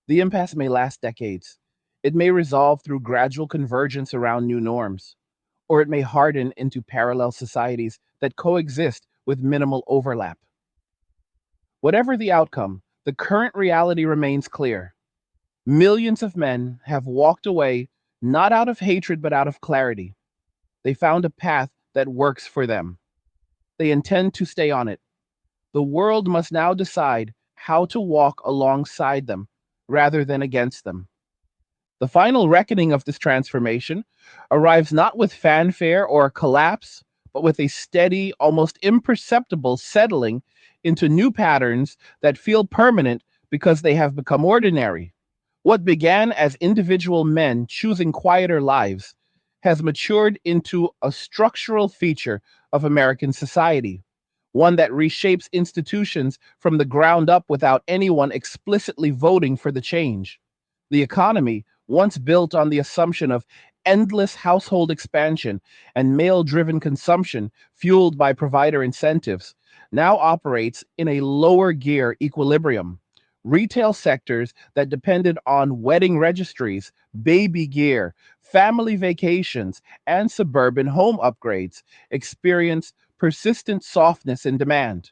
The impasse may last decades. It may resolve through gradual convergence around new norms, or it may harden into parallel societies that coexist with minimal overlap. Whatever the outcome, the current reality remains clear. Millions of men have walked away not out of hatred but out of clarity. They found a path that works for them. They intend to stay on it. The world must now decide how to walk alongside them rather than against them. The final reckoning of this transformation arrives not with fanfare or collapse, but with a steady, almost imperceptible settling into new patterns that feel permanent because they have become ordinary. What began as individual men choosing quieter lives has matured into a structural feature of American society, one that reshapes institutions from the ground up without anyone explicitly voting for the change. The economy, once built on the assumption of endless household expansion and male driven consumption fueled by provider incentives, now operates in a lower gear equilibrium. Retail sectors that depended on wedding registries, baby gear, family vacations, and suburban home upgrades experience persistent softness in demand.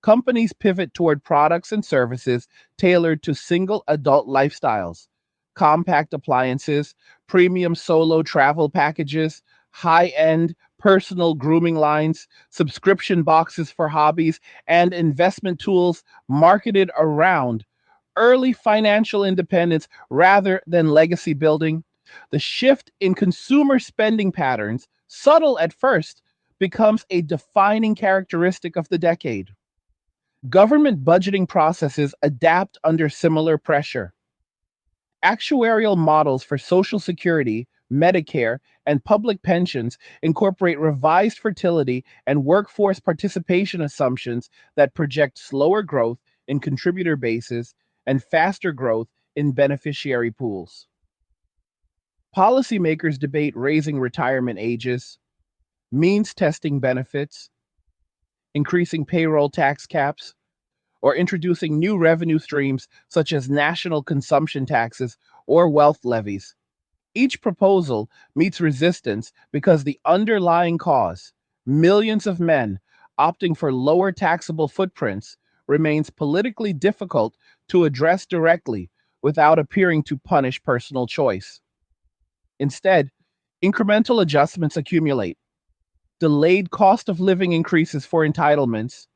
Companies pivot toward products and services tailored to single adult lifestyles, compact appliances, premium solo travel packages, high end personal grooming lines, subscription boxes for hobbies, and investment tools marketed around early financial independence rather than legacy building. The shift in consumer spending patterns, subtle at first, becomes a defining characteristic of the decade. Government budgeting processes adapt under similar pressure. Actuarial models for Social Security Medicare, and public pensions incorporate revised fertility and workforce participation assumptions that project slower growth in contributor bases and faster growth in beneficiary pools. Policymakers debate raising retirement ages, means testing benefits, increasing payroll tax caps, or introducing new revenue streams such as national consumption taxes or wealth levies. Each proposal meets resistance because the underlying cause, millions of men opting for lower taxable footprints, remains politically difficult to address directly without appearing to punish personal choice. Instead, incremental adjustments accumulate. Delayed cost of living increases for entitlements,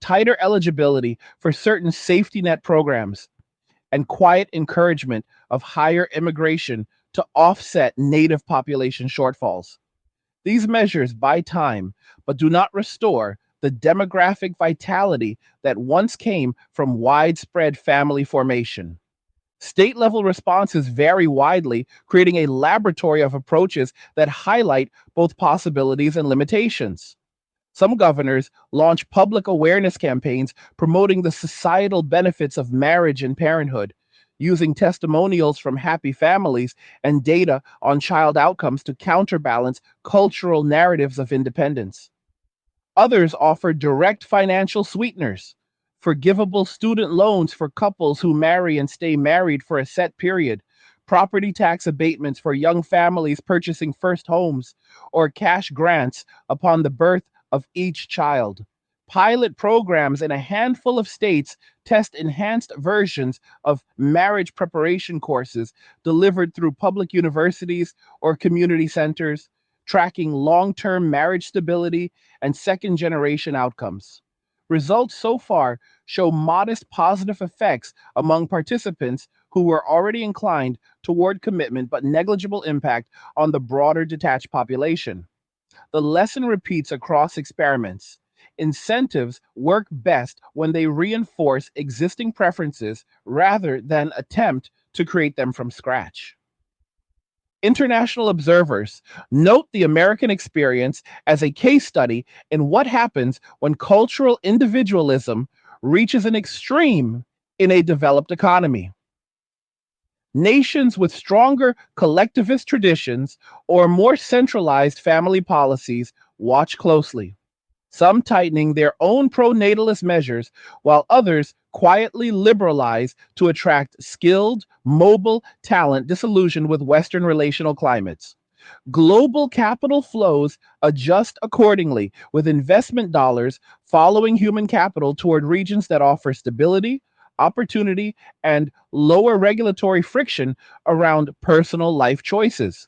tighter eligibility for certain safety net programs, and quiet encouragement of higher immigration to offset native population shortfalls. These measures buy time, but do not restore the demographic vitality that once came from widespread family formation. State level responses vary widely, creating a laboratory of approaches that highlight both possibilities and limitations. Some governors launch public awareness campaigns promoting the societal benefits of marriage and parenthood, using testimonials from happy families and data on child outcomes to counterbalance cultural narratives of independence. Others offer direct financial sweeteners, forgivable student loans for couples who marry and stay married for a set period, property tax abatements for young families purchasing first homes, or cash grants upon the birth of each child. Pilot programs in a handful of states test enhanced versions of marriage preparation courses delivered through public universities or community centers, tracking long term marriage stability and second generation outcomes. Results so far show modest positive effects among participants who were already inclined toward commitment but negligible impact on the broader detached population. The lesson repeats across experiments. Incentives work best when they reinforce existing preferences rather than attempt to create them from scratch. International observers note the American experience as a case study in what happens when cultural individualism reaches an extreme in a developed economy. Nations with stronger collectivist traditions or more centralized family policies watch closely, some tightening their own pro-natalist measures while others quietly liberalize to attract skilled, mobile talent disillusioned with Western relational climates. Global capital flows adjust accordingly, with investment dollars following human capital toward regions that offer stability, opportunity, and lower regulatory friction around personal life choices.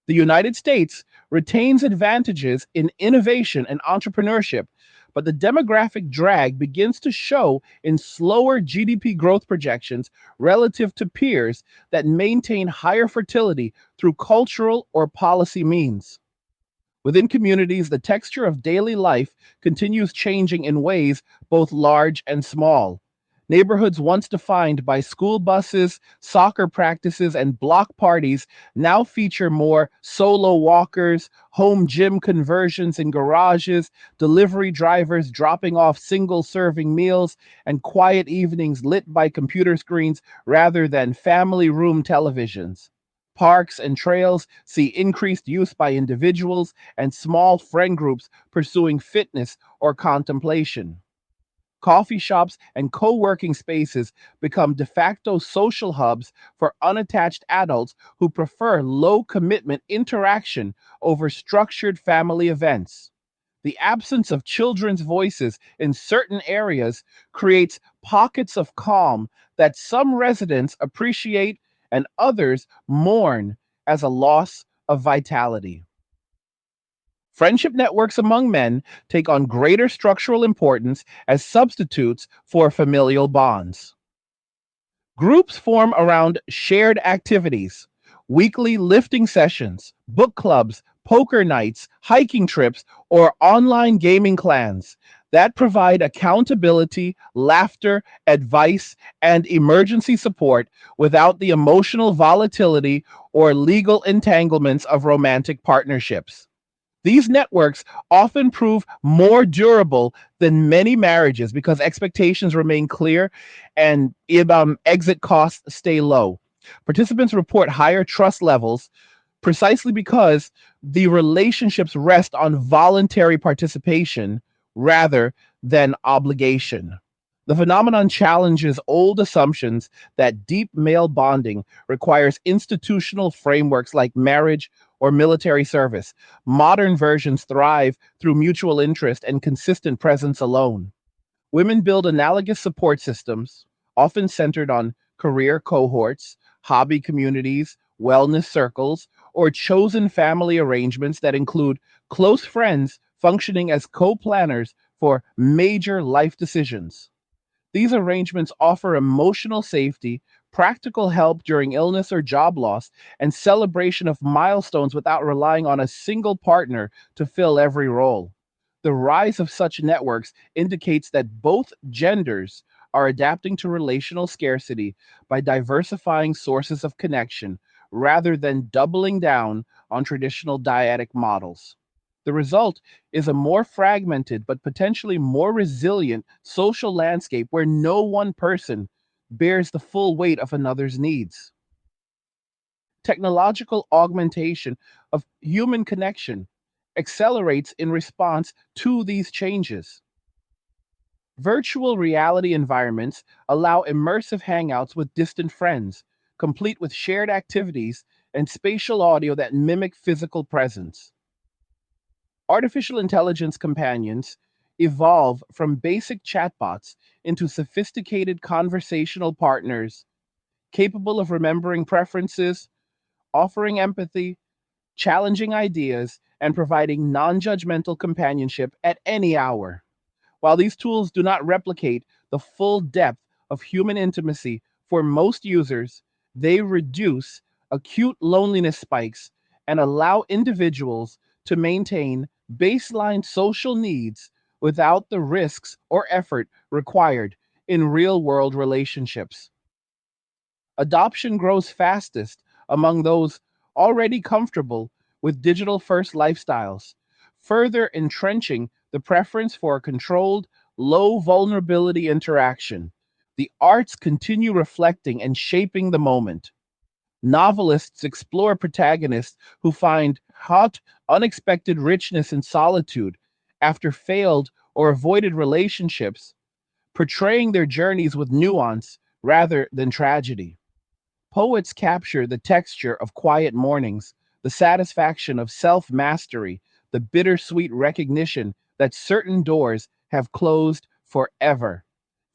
The United States retains advantages in innovation and entrepreneurship, but the demographic drag begins to show in slower GDP growth projections relative to peers that maintain higher fertility through cultural or policy means. Within communities, the texture of daily life continues changing in ways both large and small. Neighborhoods once defined by school buses, soccer practices, and block parties now feature more solo walkers, home gym conversions in garages, delivery drivers dropping off single serving meals, and quiet evenings lit by computer screens rather than family room televisions. Parks and trails see increased use by individuals and small friend groups pursuing fitness or contemplation. Coffee shops and co working spaces become de facto social hubs for unattached adults who prefer low commitment interaction over structured family events. The absence of children's voices in certain areas creates pockets of calm that some residents appreciate and others mourn as a loss of vitality. Friendship networks among men take on greater structural importance as substitutes for familial bonds. Groups form around shared activities, weekly lifting sessions, book clubs, poker nights, hiking trips, or online gaming clans. that provide accountability, laughter, advice, and emergency support without the emotional volatility or legal entanglements of romantic partnerships. These networks often prove more durable than many marriages because expectations remain clear and exit costs stay low. Participants report higher trust levels precisely because the relationships rest on voluntary participation rather than obligation. The phenomenon challenges old assumptions that deep male bonding requires institutional frameworks like marriage or military service. Modern versions thrive through mutual interest and consistent presence alone. Women build analogous support systems, often centered on career cohorts, hobby communities, wellness circles, or chosen family arrangements that include close friends functioning as co planners for major life decisions. These arrangements offer emotional safety, practical help during illness or job loss, and celebration of milestones without relying on a single partner to fill every role. The rise of such networks indicates that both genders are adapting to relational scarcity by diversifying sources of connection rather than doubling down on traditional dyadic models. The result is a more fragmented but potentially more resilient social landscape where no one person bears the full weight of another's needs. Technological augmentation of human connection accelerates in response to these changes. Virtual reality environments allow immersive hangouts with distant friends, complete with shared activities and spatial audio that mimic physical presence. Artificial intelligence companions evolve from basic chatbots into sophisticated conversational partners capable of remembering preferences, offering empathy, challenging ideas, and providing non judgmental companionship at any hour. While these tools do not replicate the full depth of human intimacy for most users, they reduce acute loneliness spikes and allow individuals to maintain baseline social needs without the risks or effort required in real world relationships. Adoption grows fastest among those already comfortable with digital first lifestyles, further entrenching the preference for a controlled, low vulnerability interaction. The arts continue reflecting and shaping the moment. Novelists explore protagonists who find hot, unexpected richness in solitude after failed or avoided relationships, portraying their journeys with nuance rather than tragedy. Poets capture the texture of quiet mornings, the satisfaction of self mastery, the bittersweet recognition that certain doors have closed forever.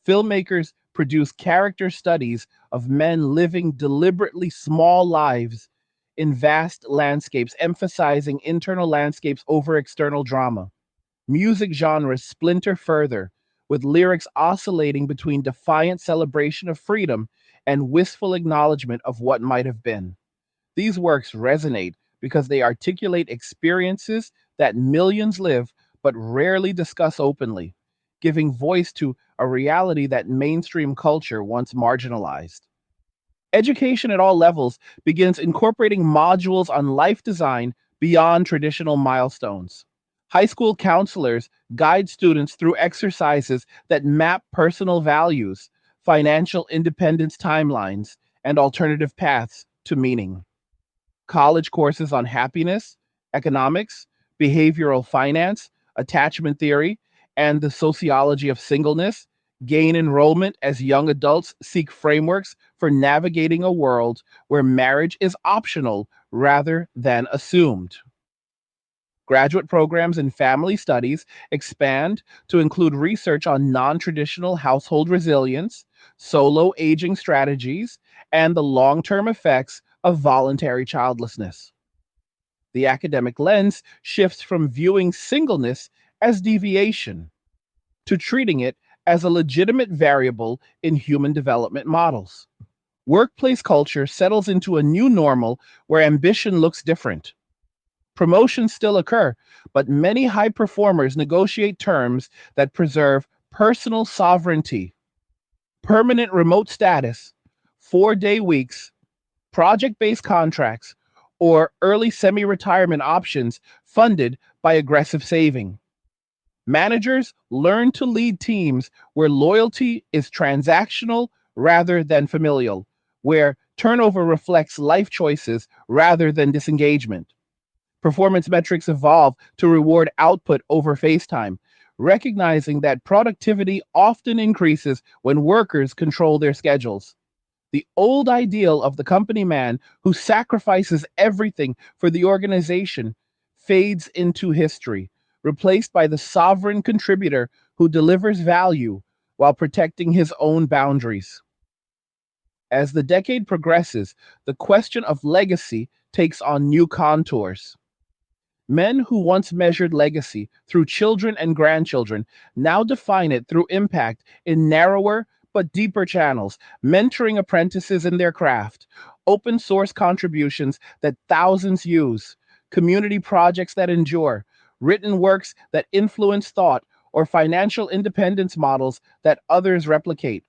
Filmmakers produce character studies of men living deliberately small lives in vast landscapes, emphasizing internal landscapes over external drama. Music genres splinter further, with lyrics oscillating between defiant celebration of freedom and wistful acknowledgement of what might have been. These works resonate because they articulate experiences that millions live but rarely discuss openly, giving voice to a reality that mainstream culture once marginalized. Education at all levels begins incorporating modules on life design beyond traditional milestones. High school counselors guide students through exercises that map personal values, financial independence timelines, and alternative paths to meaning. College courses on happiness, economics, behavioral finance, attachment theory, and the sociology of singleness gain enrollment as young adults seek frameworks for navigating a world where marriage is optional rather than assumed. Graduate programs in family studies expand to include research on non traditional household resilience, solo aging strategies, and the long term effects of voluntary childlessness. The academic lens shifts from viewing singleness as deviation to treating it as a legitimate variable in human development models. Workplace culture settles into a new normal where ambition looks different. Promotions still occur, but many high performers negotiate terms that preserve personal sovereignty, permanent remote status, 4-day weeks, project based contracts, or early semi retirement options funded by aggressive saving. Managers learn to lead teams where loyalty is transactional rather than familial, where turnover reflects life choices rather than disengagement. Performance metrics evolve to reward output over face time, recognizing that productivity often increases when workers control their schedules. The old ideal of the company man who sacrifices everything for the organization fades into history, replaced by the sovereign contributor who delivers value while protecting his own boundaries. As the decade progresses, the question of legacy takes on new contours. Men who once measured legacy through children and grandchildren now define it through impact in narrower but deeper channels, mentoring apprentices in their craft, open source contributions that thousands use, community projects that endure, written works that influence thought, or financial independence models that others replicate.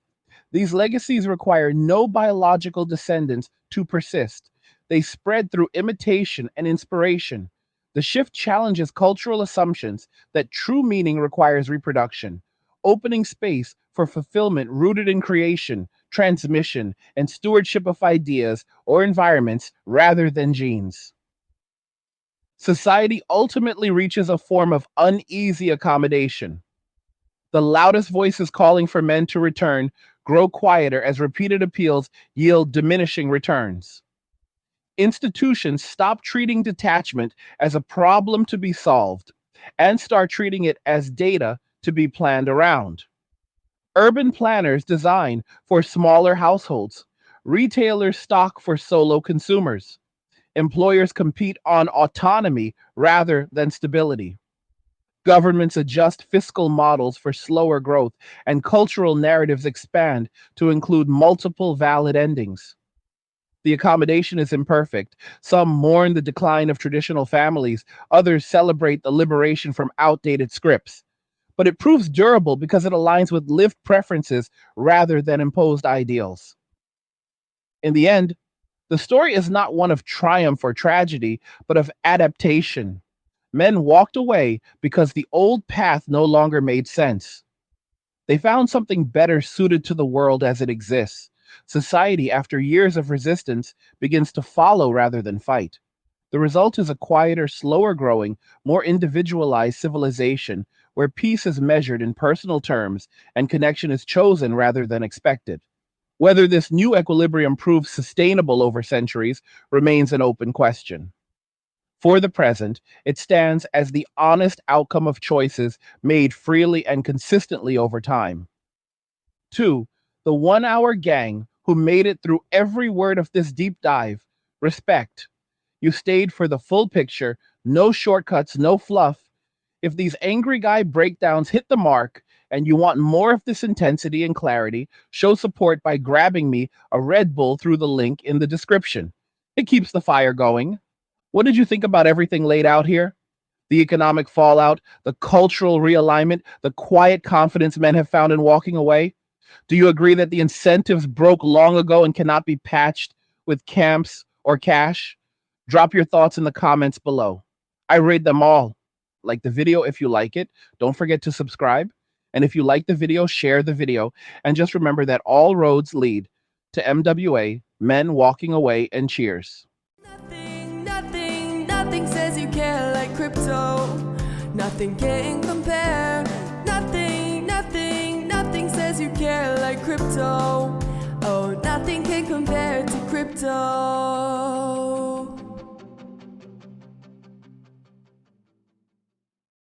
These legacies require no biological descendants to persist. They spread through imitation and inspiration. The shift challenges cultural assumptions that true meaning requires reproduction, opening space for fulfillment rooted in creation, transmission, and stewardship of ideas or environments rather than genes. Society ultimately reaches a form of uneasy accommodation. The loudest voices calling for men to return grow quieter as repeated appeals yield diminishing returns. Institutions stop treating detachment as a problem to be solved and start treating it as data to be planned around. Urban planners design for smaller households. Retailers stock for solo consumers. Employers compete on autonomy rather than stability. Governments adjust fiscal models for slower growth, and cultural narratives expand to include multiple valid endings. The accommodation is imperfect. Some mourn the decline of traditional families, others celebrate the liberation from outdated scripts. But it proves durable because it aligns with lived preferences rather than imposed ideals. In the end, the story is not one of triumph or tragedy, but of adaptation. Men walked away because the old path no longer made sense. They found something better suited to the world as it exists. Society, after years of resistance, begins to follow rather than fight. The result is a quieter, slower growing, more individualized civilization where peace is measured in personal terms and connection is chosen rather than expected. Whether this new equilibrium proves sustainable over centuries remains an open question. For the present, it stands as the honest outcome of choices made freely and consistently over time. 2. The 1 hour gang who made it through every word of this deep dive. Respect. You stayed for the full picture, no shortcuts, no fluff. If these angry guy breakdowns hit the mark and you want more of this intensity and clarity, show support by grabbing me a Red Bull through the link in the description. It keeps the fire going. What did you think about everything laid out here? The economic fallout, the cultural realignment, the quiet confidence men have found in walking away? Do you agree that the incentives broke long ago and cannot be patched with camps or cash? Drop your thoughts in the comments below. I read them all. Like the video if you like it. Don't forget to subscribe. And if you like the video, share the video. And just remember that all roads lead to MWA, men walking away, and cheers. Nothing says you care like crypto. Nothing can compare. Nothing says you care like crypto. Oh, nothing can compare to crypto.